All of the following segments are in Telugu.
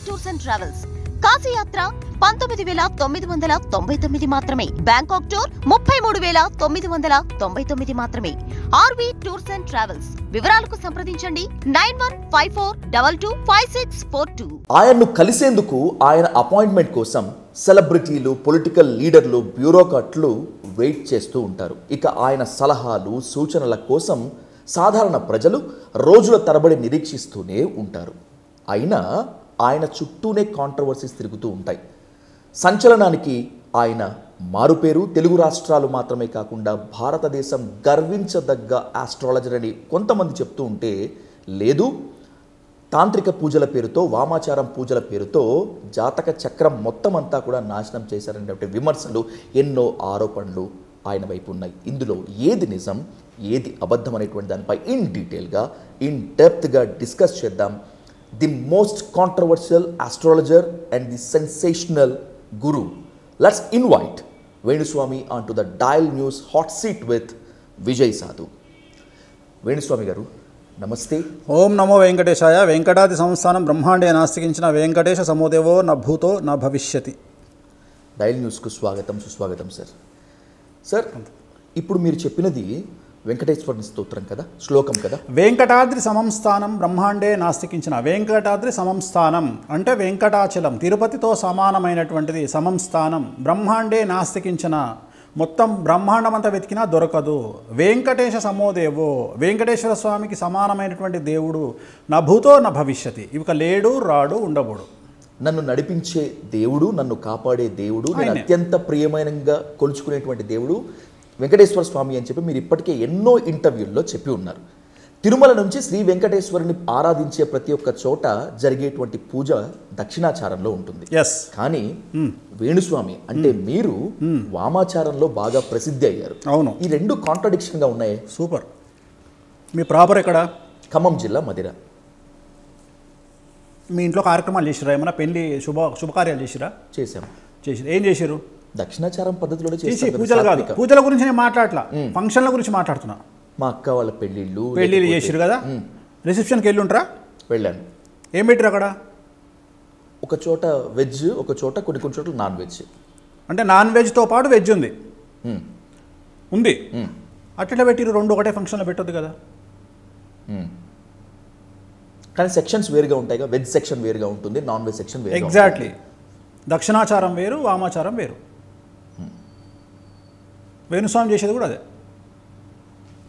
Tours and travels. కాశీయాత్ర 19,999 మాత్రమే. బ్యాంకాక్ టూర్ 33,999 మాత్రమే. RV tours and travels. వివరాలకు సంప్రదించండి 9154225642. ఆయన్ను కలిసేందుకు ఆయన అపాయింట్మెంట్ కోసం సెలబ్రిటీలు, పొలిటికల్ లీడర్లు, బ్యూరోక్రాట్లు వెయిట్ చేస్తూ ఉంటారు. ఇక ఆయన సలహాలు, సూచనల కోసం సాధారణ ప్రజలు రోజుల తరబడి నిరీక్షిస్తూనే ఉంటారు. అయినా ఆయన చుట్టూనే కాంట్రవర్సీస్ తిరుగుతూ ఉంటాయి. సంచలనానికి ఆయన మారుపేరు. తెలుగు రాష్ట్రాలు మాత్రమే కాకుండా భారతదేశం గర్వించదగ్గ ఆస్ట్రాలజర్ అని కొంతమంది చెప్తూ ఉంటే, లేదు తాంత్రిక పూజల పేరుతో, వామాచారం పూజల పేరుతో జాతక చక్రం మొత్తం అంతా కూడా నాశనం చేశారనేటువంటి విమర్శలు, ఎన్నో ఆరోపణలు ఆయన వైపు ఉన్నాయి. ఇందులో ఏది నిజం, ఏది అబద్ధం అనేటువంటి దానిపై ఇన్ డీటెయిల్గా, ఇన్ డెప్త్గా డిస్కస్ చేద్దాం. The most controversial astrologer and the sensational guru. Let's invite Venuswamy onto the Dial News hot seat with Vijay Sadhu. Venuswamy garu, namaste. ఓం నమో వెంకటేశాయ. వెంకటాది సంస్థానం బ్రహ్మాండే నాస్తికించిన వెంకటేశ సమోదేవో న భూతో న భవిష్యతి. డైల్ న్యూస్కు స్వాగతం, సుస్వాగతం సార్. సార్, ఇప్పుడు మీరు చెప్పినది వెంకటేశ్వరుని స్తోత్రం కదా, శ్లోకం కదా? వెంకటాద్రి సమం స్థానం బ్రహ్మాండే నాస్తికించిన. వెంకటాద్రి సమం స్థానం అంటే వెంకటాచలం, తిరుపతితో సమానమైనటువంటిది సమం స్థానం. బ్రహ్మాండే నాస్తికించిన, మొత్తం బ్రహ్మాండం అంతా వెతికినా దొరకదు. వెంకటేశ సమోదేవో, వెంకటేశ్వర స్వామికి సమానమైనటువంటి దేవుడు నా భూతో నా భవిష్యతి, ఇక లేడు రాడు ఉండబోడు. నన్ను నడిపించే దేవుడు, నన్ను కాపాడే దేవుడు, నేను అత్యంత ప్రియమైనంగా కొలుచుకునేటువంటి దేవుడు వెంకటేశ్వర స్వామి అని చెప్పి మీరు ఇప్పటికే ఎన్నో ఇంటర్వ్యూల్లో చెప్పి ఉన్నారు. తిరుమల నుంచి శ్రీ వెంకటేశ్వరుని ఆరాధించే ప్రతి ఒక్క చోట జరిగేటువంటి పూజ దక్షిణాచారంలో ఉంటుంది. కానీ వేణుస్వామి అంటే మీరు వామాచారంలో బాగా ప్రసిద్ధి అయ్యారు. అవును. ఈ రెండు కాంట్రడిక్షన్గా ఉన్నాయి. సూపర్. మీ ప్రాపర్ ఎక్కడ? ఖమ్మం జిల్లా, మదిర. మీ ఇంట్లో కార్యక్రమాలు చేసిరా? ఏమైనా పెళ్లి శుభకార్యాలు చేసిరా? చేశాం. చేసిరు. ఏం చేశారు? దక్షిణాచారం పద్ధతిలో పూజలు కాదు, పూజల గురించి నేను మాట్లాడలా, ఫంక్షన్ల గురించి మాట్లాడుతున్నా. మా అక్క వాళ్ళ పెళ్ళిళ్ళు చేసిరు కదా, రిసెప్షన్కి వెళ్ళి ఉంటారా? వెళ్ళాను. ఏం పెట్టిరు అక్కడ? ఒక చోట వెజ్, ఒక చోట కొన్ని చోట్ల నాన్ వెజ్. అంటే నాన్ వెజ్తో పాటు వెజ్ ఉంది ఉంది అట్లా పెట్టిరు. రెండు ఒకటే ఫంక్షన్లో పెట్టొద్దు కదా. కానీ సెక్షన్స్ వేరుగా ఉంటాయి కదా, వెజ్ సెక్షన్ వేరుగా ఉంటుంది, నాన్ వెజ్ సెక్షన్ వేరుగా. ఎగ్జాక్ట్లీ. దక్షిణాచారం వేరు, వామాచారం వేరు. వేణుస్వామి చేసేది కూడా అదే,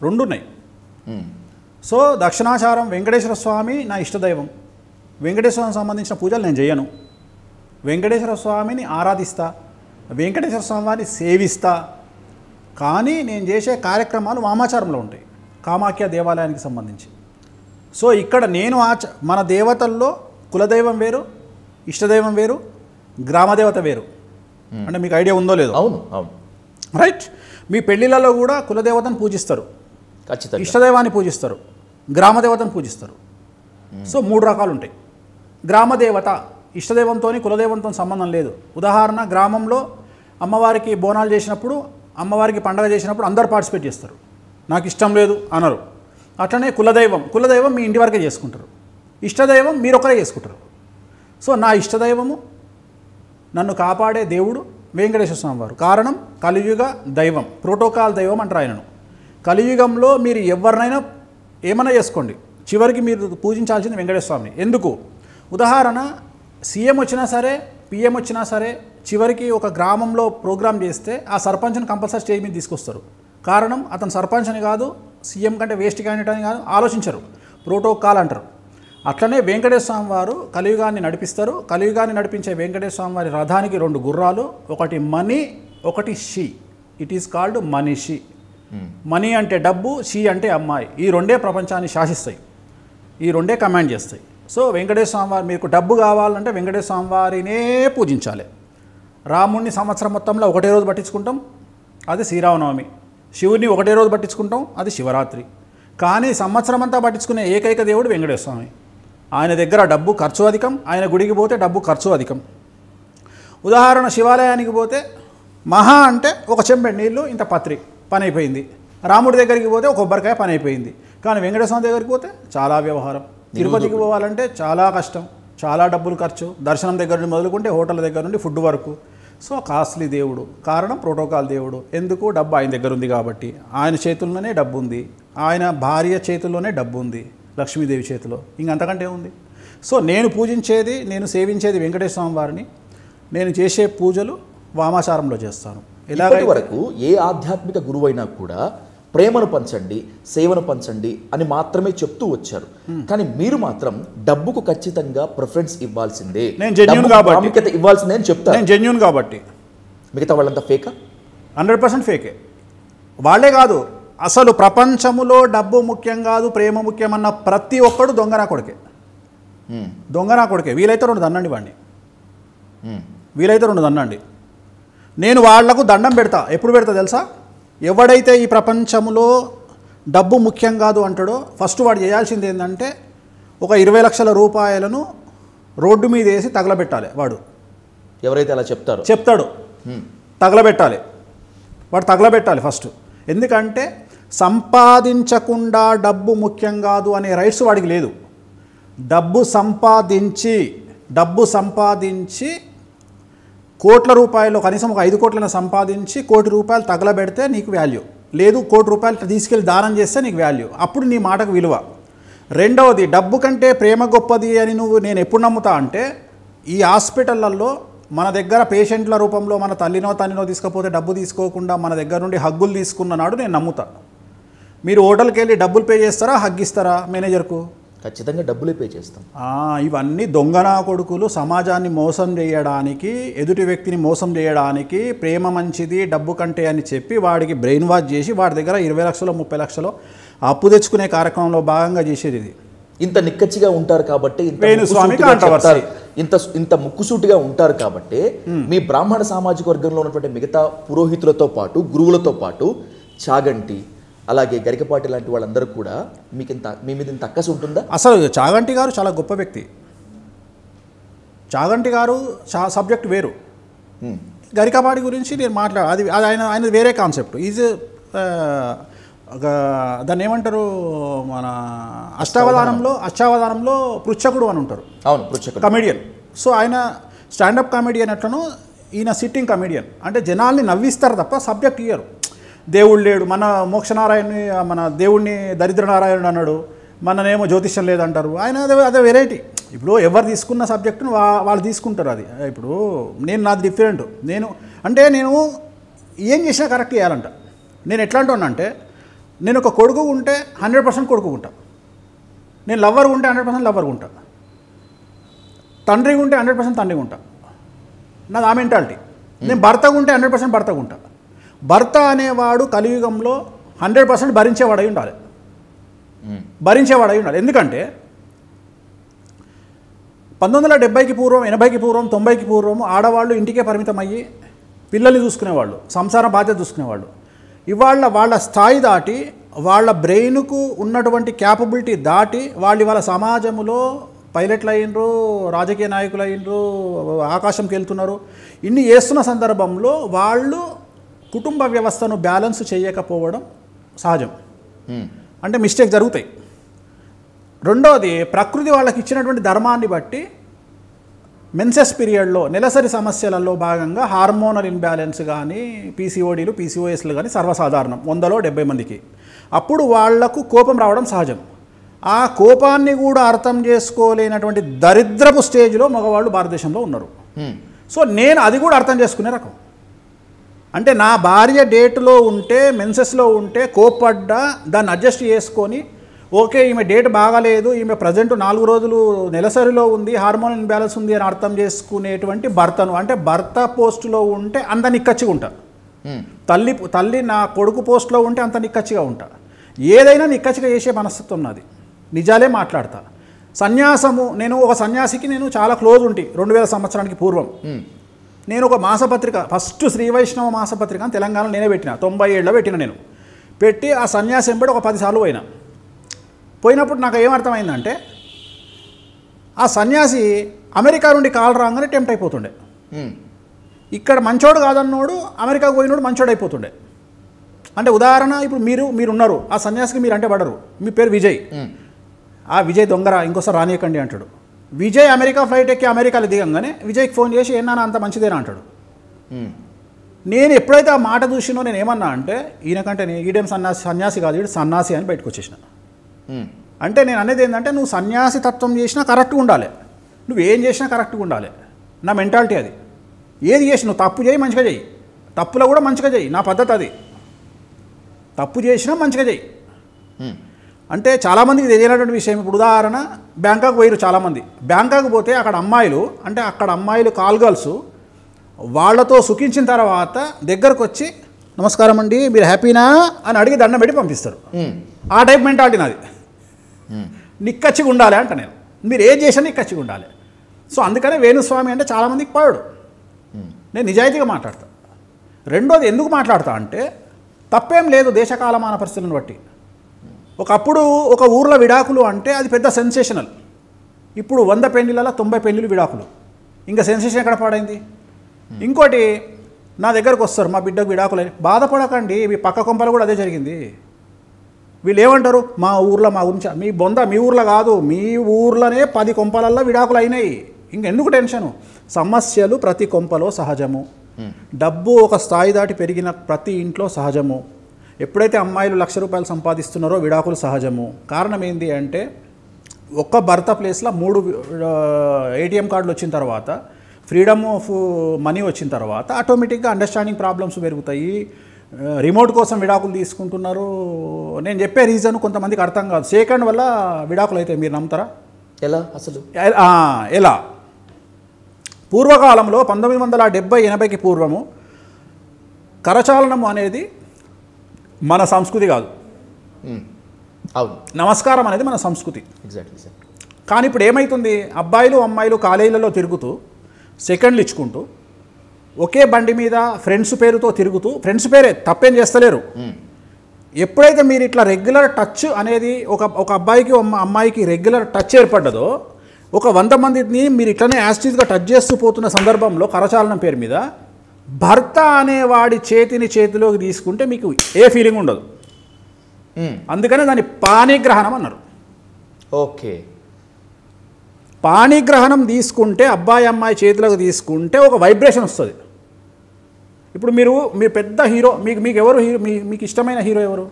రెండు ఉన్నాయి. సో దక్షిణాచారం వెంకటేశ్వర స్వామి నా ఇష్టదైవం. వెంకటేశ్వర స్వామికి సంబంధించిన పూజలు నేను చేయను. వెంకటేశ్వర స్వామిని ఆరాధిస్తా, వెంకటేశ్వర స్వామి వారిని సేవిస్తా. కానీ నేను చేసే కార్యక్రమాలు వామాచారంలో ఉంటాయి, కామాఖ్య దేవాలయానికి సంబంధించి. సో ఇక్కడ నేను మన దేవతల్లో కులదైవం వేరు, ఇష్టదైవం వేరు, గ్రామదేవత వేరు. అంటే మీకు ఐడియా ఉందో లేదో? అవును, అవును. రైట్. మీ పెళ్ళిళ్ళలో కూడా కులదేవతను పూజిస్తారు, ఖచ్చితంగా ఇష్టదైవాన్ని పూజిస్తారు, గ్రామదేవతను పూజిస్తారు. సో మూడు రకాలు ఉంటాయి. గ్రామదేవత ఇష్టదైవంతో కులదైవంతో సంబంధం లేదు. ఉదాహరణ, గ్రామంలో అమ్మవారికి బోనాలు చేసినప్పుడు, అమ్మవారికి పండగ చేసినప్పుడు అందరు పార్టిసిపేట్ చేస్తారు, నాకు ఇష్టం లేదు అనరు. అట్లనే కులదైవం మీ ఇంటి వరకే చేసుకుంటారు, ఇష్టదైవం మీరొకరే చేసుకుంటారు. సో నా ఇష్టదైవము, నన్ను కాపాడే దేవుడు వెంకటేశ్వర స్వామి వారు. కారణం, కలియుగ దైవం, ప్రోటోకాల్ దైవం అంటారు ఆయనను. కలియుగంలో మీరు ఎవరినైనా ఏమైనా చేసుకోండి, చివరికి మీరు పూజించాల్సింది వెంకటేశ్వర స్వామిని. ఎందుకు? ఉదాహరణ, సీఎం వచ్చినా సరే, పిఎం వచ్చినా సరే, చివరికి ఒక గ్రామంలో ప్రోగ్రామ్ చేస్తే ఆ సర్పంచ్ని కంపల్సరీ స్టేజ్ మీద తీసుకొస్తారు. కారణం, అతను సర్పంచ్ అని కాదు, సీఎం కంటే వేస్ట్ క్యాండిడేట్ అని కాదు, ఆలోచించరు, ప్రోటోకాల్ అంటారు. అట్లనే వెంకటేశ్వర స్వామి వారు కలియుగాన్ని నడిపిస్తారు. కలియుగాన్ని నడిపించే వెంకటేశ్వర స్వామి వారి రథానికి రెండు గుర్రాలు, ఒకటి మణి, ఒకటి షీ. ఇట్ ఈస్ కాల్డ్ మనిషి. మనీ అంటే డబ్బు, షీ అంటే అమ్మాయి. ఈ రెండే ప్రపంచాన్ని శాసిస్తాయి, ఈ రెండే కమాండ్ చేస్తాయి. సో వెంకటేశ్వర స్వామి వారు, మీకు డబ్బు కావాలంటే వెంకటేశ్వర స్వామి వారినే పూజించాలి. రాముడిని సంవత్సరం మొత్తంలో ఒకటే రోజు పట్టించుకుంటాం, అది శ్రీరామనవమి. శివుడిని ఒకటే రోజు పట్టించుకుంటాం, అది శివరాత్రి. కానీ సంవత్సరం అంతా పట్టించుకునే ఏకైక దేవుడు వెంకటేశ్వర స్వామి. ఆయన దగ్గర డబ్బు ఖర్చు అధికం, ఆయన గుడికి పోతే డబ్బు ఖర్చు అధికం. ఉదాహరణ, శివాలయానికి పోతే మహా అంటే ఒక చెంబెడు నీళ్ళు, ఇంత పత్రి, పని అయిపోయింది. రాముడి దగ్గరికి పోతే ఒక కొబ్బరికాయ, పని అయిపోయింది. కానీ వెంకటేశ్వర స్వామి దగ్గరికి పోతే చాలా వ్యవహారం. తిరుపతికి పోవాలంటే చాలా కష్టం, చాలా డబ్బులు ఖర్చు, దర్శనం దగ్గర నుండి మొదలుకుంటే హోటల్ దగ్గర నుండి ఫుడ్ వరకు. సో కాస్ట్లీ దేవుడు, కారణం ప్రోటోకాల్ దేవుడు. ఎందుకు? డబ్బు ఆయన దగ్గర ఉంది కాబట్టి. ఆయన చేతుల్లోనే డబ్బు ఉంది, ఆయన భార్య చేతుల్లోనే డబ్బు ఉంది, లక్ష్మీదేవి చేతిలో. ఇంకంతకంటే ఉంది. సో నేను పూజించేది, నేను సేవించేది వెంకటేశ్వర స్వామి వారిని. నేను చేసే పూజలు వామాచారంలో చేస్తాను. ఇప్పటి వరకు ఏ ఆధ్యాత్మిక గురువైనా కూడా ప్రేమను పంచండి, సేవను పంచండి అని మాత్రమే చెప్తూ వచ్చారు. కానీ మీరు మాత్రం డబ్బుకు ఖచ్చితంగా ప్రిఫరెన్స్ ఇవ్వాల్సిందే, నేను జెన్యూన్ కాబట్టి ప్రాముఖ్యత ఇవ్వాల్సిందే అని చెప్తాను. నేను జెన్యూన్ కాబట్టి. మిగతా వాళ్ళంతా ఫేకా? 100% ఫేకే. వాళ్ళే కాదు, అసలు ప్రపంచములో డబ్బు ముఖ్యం కాదు, ప్రేమ ముఖ్యమన్న ప్రతి ఒక్కడు దొంగనా కొడుకే. దొంగనా కొడుకే. వీలైతే 2 దండండి వాడిని, వీలైతే 2 దండండి. నేను వాళ్లకు దండం పెడతా. ఎప్పుడు పెడతా తెలుసా? ఎవడైతే ఈ ప్రపంచంలో డబ్బు ముఖ్యం కాదు అంటాడో ఫస్ట్ వాడు చేయాల్సింది ఏంటంటే ఒక 20 లక్షల రూపాయలను రోడ్డు మీద వేసి తగలబెట్టాలి. వాడు ఎవరైతే అలా చెప్తాడు తగలబెట్టాలి. వాడు తగలబెట్టాలి ఫస్ట్. ఎందుకంటే సంపాదించకుండా డబ్బు ముఖ్యం కాదు అనే రైట్స్ వాడికి లేదు. డబ్బు సంపాదించి కోట్ల రూపాయలు, కనీసం ఒక 5 కోట్లను సంపాదించి 1 కోటి రూపాయలు తగలబెడితే నీకు వాల్యూ లేదు. 1 కోటి రూపాయలు తీసుకెళ్ళి దానం చేస్తే నీకు వాల్యూ. అప్పుడు నీ మాటకు విలువ. రెండవది, డబ్బు కంటే ప్రేమ గొప్పది అని నేను ఎప్పుడు నమ్ముతా అంటే, ఈ హాస్పిటళ్లలో మన దగ్గర పేషెంట్ల రూపంలో మన తల్లినో తండ్రినో తీసుకపోతే డబ్బు తీసుకోకుండా మన దగ్గర నుండి హగ్గులు తీసుకున్న నాడు నేను నమ్ముతా. మీరు హోటల్కి వెళ్ళి డబ్బులు పే చేస్తారా, హగ్ ఇస్తారా మేనేజర్కు? ఖచ్చితంగా డబ్బులే పే చేస్తాం. ఇవన్నీ దొంగనా కొడుకులు సమాజాన్ని మోసం చేయడానికి, ఎదుటి వ్యక్తిని మోసం చేయడానికి, ప్రేమ మంచిది డబ్బు కంటే అని చెప్పి వాడికి బ్రెయిన్ వాష్ చేసి వాడి దగ్గర 20 లక్షలు 30 లక్షలు అప్పు తెచ్చుకునే కార్యక్రమంలో భాగంగా చేసేది ఇది. ఇంత నిక్కచ్చిగా ఉంటారు కాబట్టి, ఇంత ముక్కుసూటిగా ఉంటారు కాబట్టి మీ బ్రాహ్మణ సామాజిక వర్గంలో ఉన్నటువంటి మిగతా పురోహితులతో పాటు, గురువులతో పాటు చాగంటి, అలాగే గరికపాటి లాంటి వాళ్ళందరూ కూడా మీ మీద ఇంత అక్కసు ఉంటుందా? అసలు చాగంటి గారు చాలా గొప్ప వ్యక్తి. చాగంటి గారు సబ్జెక్ట్ వేరు. గరికపాటి గురించి నేను అది ఆయన వేరే కాన్సెప్ట్. ఈజ్ దాన్ని ఏమంటారు, మన అష్టావధానంలో పృచ్ఛకుడు అని ఉంటారు. అవును, పృచ్ఛకుడు కమెడియన్. సో ఆయన స్టాండప్ కామెడియన్ ఎట్లనో ఈయన సిట్టింగ్ కమెడియన్. అంటే జనాల్ని నవ్విస్తారు తప్ప సబ్జెక్ట్ ఇయ్యరు. దేవుడు లేడు, మన మోక్షనారాయణని, మన దేవుడిని దరిద్రనారాయణుడు అన్నాడు, మననేమో జ్యోతిష్యం లేదంటారు. ఆయన అదే వెరైటీ. ఇప్పుడు ఎవరు తీసుకున్న సబ్జెక్టును వాళ్ళు తీసుకుంటారు. అది ఇప్పుడు నాది డిఫరెంట్. నేను ఏం చేసినా కరెక్ట్ చేయాలంట. నేను ఎట్లా అంటున్నానంటే, నేను ఒక కొడుకు ఉంటే 100% కొడుకు ఉంటా, నేను లవ్వర్ ఉంటే 100% లవ్వర్ ఉంటా, తండ్రి ఉంటే 100% తండ్రి ఉంటా. నాది ఆ మెంటాలిటీ. నేను భర్తగా ఉంటే 100% భర్తగా ఉంటా. భర్త అనేవాడు కలియుగంలో 100% భరించేవాడై ఉండాలి. ఎందుకంటే 1970కి పూర్వం, 80కి పూర్వం, 90కి పూర్వం ఆడవాళ్ళు ఇంటికే పరిమితం అయ్యి పిల్లల్ని చూసుకునేవాళ్ళు, సంసార బాధ్యత చూసుకునేవాళ్ళు. ఇవాళ వాళ్ళ స్థాయి దాటి, వాళ్ళ బ్రెయిన్కు ఉన్నటువంటి క్యాపబిలిటీ దాటి వాళ్ళు ఇవాళ సమాజంలో పైలట్లు అయినరు, రాజకీయ నాయకులు అయినరు, ఆకాశంకి వెళ్తున్నారు. ఇన్ని చేస్తున్న సందర్భంలో వాళ్ళు కుటుంబ వ్యవస్థను బ్యాలెన్స్ చేయకపోవడం సహజం. అంటే మిస్టేక్ జరుగుతాయి. రెండోది, ప్రకృతి వాళ్ళకి ఇచ్చినటువంటి ధర్మాన్ని బట్టి మెన్సెస్ పీరియడ్లో నెలసరి సమస్యలలో భాగంగా హార్మోనల్ ఇన్బ్యాలెన్స్ కానీ, పీసీఓడీలు, పీసీఓఎస్లు కానీ సర్వసాధారణం 100లో 70 మందికి. అప్పుడు వాళ్లకు కోపం రావడం సహజం. ఆ కోపాన్ని కూడా అర్థం చేసుకోలేనటువంటి దరిద్రపు స్టేజ్లో మగవాళ్ళు భారతదేశంలో ఉన్నారు. సో నేను అది కూడా అర్థం చేసుకునే రకం. అంటే నా భార్య డేట్లో ఉంటే, మెన్సెస్లో ఉంటే కోప్పడ్డా దాన్ని అడ్జస్ట్ చేసుకొని, ఓకే ఈమె డేట్ బాగాలేదు, ఈమె ప్రజెంట్ 4 రోజులు నెలసరిలో ఉంది, హార్మోన్ ఇన్బ్యాలెన్స్ ఉంది అని అర్థం చేసుకునేటువంటి భర్తను, అంటే భర్త పోస్టులో ఉంటే అంత నిక్కచ్చిగా ఉంటా, తల్లి నా కొడుకు పోస్టులో ఉంటే అంత నిక్కచ్చిగా ఉంటా. ఏదైనా నిక్కచ్చిగా చేసే మనస్తత్వం నాది. నిజాలే మాట్లాడతా. సన్యాసము, నేను ఒక సన్యాసికి నేను చాలా క్లోజ్ ఉంటి 2000 సంవత్సరానికి పూర్వం. నేను ఒక మాసపత్రిక, ఫస్ట్ శ్రీ వైష్ణవ మాసపత్రిక అని తెలంగాణలో నేనే పెట్టిన, 97లో పెట్టిన. నేను పెట్టి ఆ సన్యాసి ఎంబడి ఒక 10 సార్లు పోయినప్పుడు నాకు ఏమర్థమైందంటే, ఆ సన్యాసి అమెరికా నుండి కాల్ రాగానే టెంప్ట్ అయిపోతుండే. ఇక్కడ మంచోడు కాదన్నోడు అమెరికాకు పోయినోడు మంచోడు అయిపోతుండే. అంటే ఉదాహరణ, ఇప్పుడు మీరున్నారు, ఆ సన్యాసికి మీరు అంటే పడరు, మీ పేరు విజయ్. ఆ విజయ్ దొంగరా, ఇంకోసారి రానియకండి అంటాడు. విజయ్ అమెరికా ఫ్లైట్ ఎక్కి అమెరికాలో దిగంగానే విజయ్కి ఫోన్ చేసి ఏనా అంత మంచిదేనా అంటాడు. నేను ఎప్పుడైతే ఆ మాట చూసినో నేను ఏమన్నా అంటే ఈయనకంటే ఈడేం సన్యాసి కాదు, ఈడు సన్యాసి అని బయటకు వచ్చేసిన. అంటే నేను అనేది ఏంటంటే నువ్వు సన్యాసి తత్వం చేసినా కరెక్ట్గా ఉండాలి, నువ్వేం చేసినా కరెక్ట్గా ఉండాలి. నా మెంటాలిటీ అది. ఏది చేసి నువ్వు తప్పు చేయి, మంచిగా చేయి, తప్పులో కూడా మంచిగా చేయి, నా పద్ధతి అది. తప్పు చేసినా మంచిగా చేయి. అంటే చాలామందికి తెలియనటువంటి విషయం. ఇప్పుడు ఉదాహరణ బ్యాంకాక్ పోయారు చాలామంది. బ్యాంకాక్ పోతే అక్కడ అమ్మాయిలు, అంటే అక్కడ అమ్మాయిలు కాల్ గర్ల్స్ వాళ్ళతో సుఖించిన తర్వాత దగ్గరకు వచ్చి నమస్కారం అండి మీరు హ్యాపీనా అని అడిగి దండం పెట్టి పంపిస్తారు. ఆ టైప్ మెంటాలిటీ నాది. నిక్కచ్చిగా ఉండాలి అంట నేను. మీరు ఏం చేసినా నిక్కచ్చిగా ఉండాలి. సో అందుకనే వేణుస్వామి అంటే చాలామందికి పడాడు. నేను నిజాయితీగా మాట్లాడతా. రెండోది ఎందుకు మాట్లాడతా అంటే తప్పేం లేదు దేశకాలమాన పరిస్థితులను బట్టి. ఒకప్పుడు ఒక ఊర్లో విడాకులు అంటే అది పెద్ద సెన్సేషనల్. ఇప్పుడు 100 పెళ్లిళ్ళలో 90 పెళ్లిళ్ళు విడాకులు. ఇంకా సెన్సేషన్ ఎక్కడ పాడైంది? ఇంకోటి నా దగ్గరకు వస్తారు మా బిడ్డకు విడాకులు, బాధపడకండి మీ పక్క కొంపలు కూడా అదే జరిగింది. వీళ్ళు ఏమంటారు మా ఊర్లో మా గురించి, మీ బొంద మీ ఊర్లో కాదు మీ ఊర్లోనే 10 కొంపలల్లో విడాకులు అయినాయి. ఇంకెందుకు టెన్షను? సమస్యలు ప్రతి కొంపలో సహజము. డబ్బు ఒక స్థాయి దాటి పెరిగిన ప్రతి ఇంట్లో సహజము. ఎప్పుడైతే అమ్మాయిలు ₹1,00,000 సంపాదిస్తున్నారో విడాకులు సహజము. కారణం ఏంటి అంటే ఒక్క భర్త ప్లేస్లో 3 ATM కార్డులు వచ్చిన తర్వాత, ఫ్రీడమ్ ఆఫ్ మనీ వచ్చిన తర్వాత ఆటోమేటిక్గా అండర్స్టాండింగ్ ప్రాబ్లమ్స్ పెరుగుతాయి. రిమోట్ కోసం విడాకులు తీసుకుంటున్నారు. నేను చెప్పే రీజన్ కొంతమందికి అర్థం కాదు. సెకండ్ వల్ల విడాకులు అయితే మీరు నమ్ముతారా? ఎలా అసలు ఎలా? పూర్వకాలంలో 1970-80కి పూర్వము కరచాలనము అనేది మన సంస్కృతి కాదు. అవును, నమస్కారం అనేది మన సంస్కృతి. Exactly sir. కానీ ఇప్పుడు ఏమవుతుంది, అబ్బాయిలు అమ్మాయిలు కాలేజీలలో తిరుగుతూ సెకండ్లు ఇచ్చుకుంటూ ఒకే బండి మీద ఫ్రెండ్స్ పేరుతో తిరుగుతూ, ఫ్రెండ్స్ పేరే తప్పేం చేస్తలేరు. ఎప్పుడైతే మీరు ఇట్లా రెగ్యులర్ టచ్ అనేది ఒక అబ్బాయికి అమ్మాయికి రెగ్యులర్ టచ్ ఏర్పడ్డదో, ఒక 100 మందిని మీరు ఇట్లనే యాస్టీజ్గా టచ్ చేస్తూ పోతున్న సందర్భంలో కరచాలనం పేరు మీద భర్త అనేవాడి చేతిని చేతిలోకి తీసుకుంటే మీకు ఏ ఫీలింగ్ ఉండదు. అందుకనే దాన్ని పాణిగ్రహణం అన్నారు. ఓకే, పాణిగ్రహణం తీసుకుంటే అబ్బాయి అమ్మాయి చేతిలోకి తీసుకుంటే ఒక వైబ్రేషన్ వస్తుంది. ఇప్పుడు మీరు పెద్ద హీరో, మీకు ఎవరు హీరో, మీకు ఇష్టమైన హీరో ఎవరు?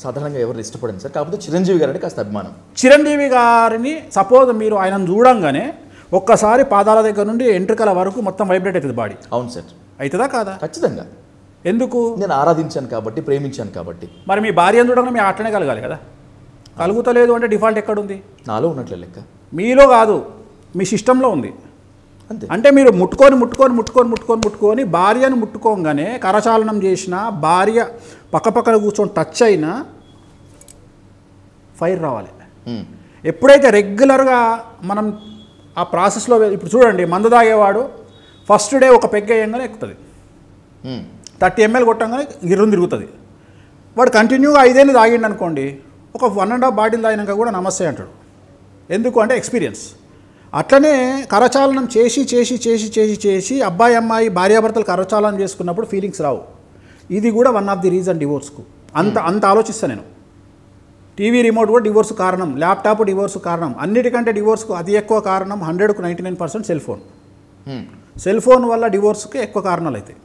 సాధారణంగా ఎవరు ఇష్టపడండి సార్, కాకపోతే చిరంజీవి గారు అంటే కాస్త అభిమానం. చిరంజీవి గారిని సపోజ్ మీరు ఆయనను చూడంగానే ఒక్కసారి పాదాల దగ్గర నుండి ఎంట్రుకల వరకు మొత్తం వైబ్రేట్ అవుతుంది బాడీ. అవును సార్. అవుతుందా కాదా? ఖచ్చితంగా. ఎందుకు? నేను ఆరాధించాను కాబట్టి, ప్రేమించాను కాబట్టి. మరి మీ భార్యను చూడగానే మీ అట్లనే కలగాలి కదా. కలుగుతలేదు అంటే డిఫాల్ట్ ఎక్కడుంది? నాలో ఉన్నట్లే లెక్క. మీలో కాదు, మీ సిస్టంలో ఉంది. అంతే. అంటే మీరు ముట్టుకొని భార్యను ముట్టుకోగానే కరచాలనం చేసిన భార్య పక్కపక్కన కూర్చొని టచ్ అయినా ఫైర్ రావాలి. ఎప్పుడైతే రెగ్యులర్గా మనం ఆ ప్రాసెస్లో, ఇప్పుడు చూడండి మందు తాగేవాడు ఫస్ట్ డే ఒక పెగ్ వేయంగానే ఎక్కుతుంది, 30 ml కొట్టంగానే గిర్రం తిరుగుతుంది. వాడు కంటిన్యూగా 5 ఏళ్ళు తాగిండు అనుకోండి, ఒక 1.5 బాటిల్ తాగినాక కూడా నమస్తే అంటాడు. ఎందుకు అంటే ఎక్స్పీరియన్స్. అట్లనే కరచాలనం చేసి అబ్బాయి అమ్మాయి భార్యాభర్తలు కరచాలనం చేసుకున్నప్పుడు ఫీలింగ్స్ రావు. ఇది కూడా వన్ ఆఫ్ ది రీజన్ డివోర్స్కు. అంత ఆలోచిస్తాను నేను. టీవీ రిమోట్ కూడా డివోర్స్ కారణం, ల్యాప్టాప్ డివోర్స్ కారణం. అన్నిటికంటే డివోర్స్కు అతి ఎక్కువ కారణం 100కు 99% సెల్ ఫోన్. సెల్ ఫోన్ వల్ల డివోర్స్కి ఎక్కువ కారణాలు అవుతాయి.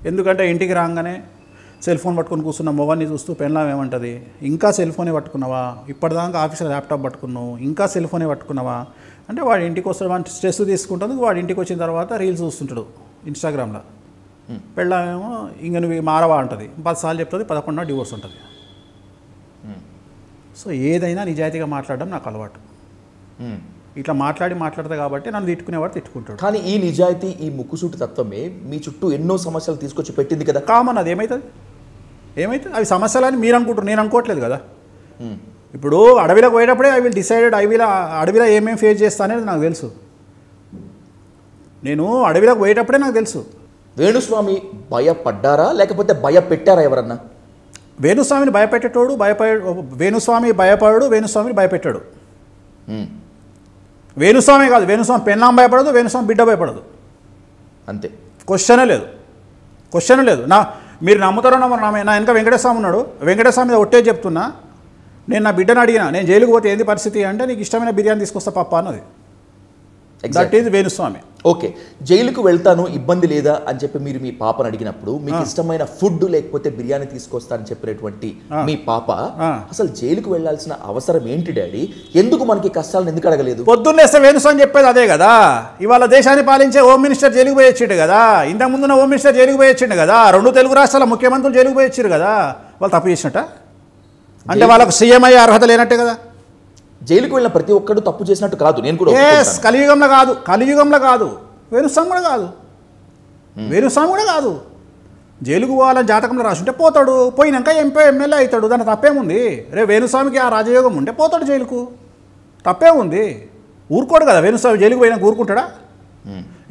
ఎందుకంటే ఇంటికి రాగానే సెల్ ఫోన్ పట్టుకొని కూర్చున్న మొగాన్ని చూస్తూ పెళ్ళాం ఏమంటుంది, ఇంకా సెల్ ఫోనే పట్టుకున్నావా, ఇప్పటిదాకా ఆఫీస్లో ల్యాప్టాప్ పట్టుకున్నావు, ఇంకా సెల్ ఫోనే పట్టుకున్నావా అంటే వాడు ఇంటికి వస్తాడు, వాడు స్ట్రెస్ తీసుకుంటుంది. వాడు ఇంటికి వచ్చిన తర్వాత రీల్స్ చూస్తుంటాడు ఇన్స్టాగ్రామ్లో. పెళ్ళామేమో ఇంక నువ్వు మారవా అంటుంది, 10 సార్లు చెప్తుంది, 11వ డివోర్స్ ఉంటుంది. సో ఏదైనా నిజాయితీగా మాట్లాడడం నాకు అలవాటు. ఇట్లా మాట్లాడితే కాబట్టి నన్ను తిట్టుకునేవాడు తిట్టుకుంటాడు. కానీ ఈ నిజాయితీ, ఈ ముక్కుసూటి తత్వమే మీ చుట్టూ ఎన్నో సమస్యలు తీసుకొచ్చి పెట్టింది కదా. కామన్. అది ఏమవుతుంది అవి సమస్యలని మీరు అనుకుంటారు, నేను అనుకోవట్లేదు కదా. ఇప్పుడు అడవిలోకి పోయేటప్పుడే ఐ విల్ డిసైడెడ్ అడవిలో ఏమేమి ఫేస్ చేస్తా అనేది నాకు తెలుసు. నేను అడవిలోకి పోయేటప్పుడే నాకు తెలుసు. వేణుస్వామి భయపడ్డారా లేకపోతే భయపెట్టారా ఎవరన్నా? వేణుస్వామిని భయపెట్టేటోడు వేణుస్వామి భయపడు, వేణుస్వామిని భయపెట్టాడు. వేణుస్వామి కాదు, వేణుస్వామి పెన్నాం భయపడదు, వేణుస్వామి బిడ్డ భయపడదు. అంతే. క్వశ్చనే లేదు. మీరు నమ్ముతారో నమ్మరు, నా వెనక వెంకటేశ్వర స్వామి ఉన్నాడు. వెంకటేశ్వర స్వామి మీద ఒట్టే చెప్తున్నా, నేను నా బిడ్డను అడిగినా, నేను జైలుకు పోతే ఏంది పరిస్థితి అంటే, నీకు ఇష్టమైన బిర్యానీ తీసుకొస్తా పప్ప అన్నది. That is Venu Swamy. ఓకే, జైలుకు వెళ్తాను ఇబ్బంది లేదా అని చెప్పి మీరు మీ పాపను అడిగినప్పుడు మీకు ఇష్టమైన ఫుడ్ లేకపోతే బిర్యానీ తీసుకొస్తానని చెప్పినటువంటి మీ పాప అసలు జైలుకు వెళ్లాల్సిన అవసరం ఏంటి డాడీ? ఎందుకు మనకి కష్టాలను ఎందుకు అడగలేదు? పొద్దున్నేస్తే వేణుస్వామి చెప్పేది అదే కదా. ఇవాళ దేశాన్ని పాలించే హోమ్ మినిస్టర్ జైలుకు పోయి వచ్చిండు కదా, ఇంతకు ముందున్న హోమ్ మినిస్టర్ జైలుకు పోయి వచ్చిండు కదా, 2 తెలుగు రాష్ట్రాల ముఖ్యమంత్రులు జైలుకు పోయి వచ్చారు కదా. వాళ్ళు తప్పు చేసినట్ట అంటే వాళ్ళకు సీఎం అయ్యే అర్హత లేనట్టే కదా. జైలుకు వెళ్ళిన ప్రతి ఒక్కడు తప్పు చేసినట్టు కాదు, నేను కూడా కలియుగంలో కాదు, వేణుస్వామి కూడా కాదు, వేణుస్వామి కూడా కాదు. జైలుకు పోవాలని జాతకంలో రాసుంటే పోతాడు, పోయినాక ఎంపీ ఎమ్మెల్యే అవుతాడు, దాని తప్పేముంది? రే వేణుస్వామికి ఆ రాజయోగం ఉంటే పోతాడు జైలుకు, తప్పేముంది? ఊరుకోడు కదా వేణుస్వామి, జైలుకు పోయినాక ఊరుకుంటాడా?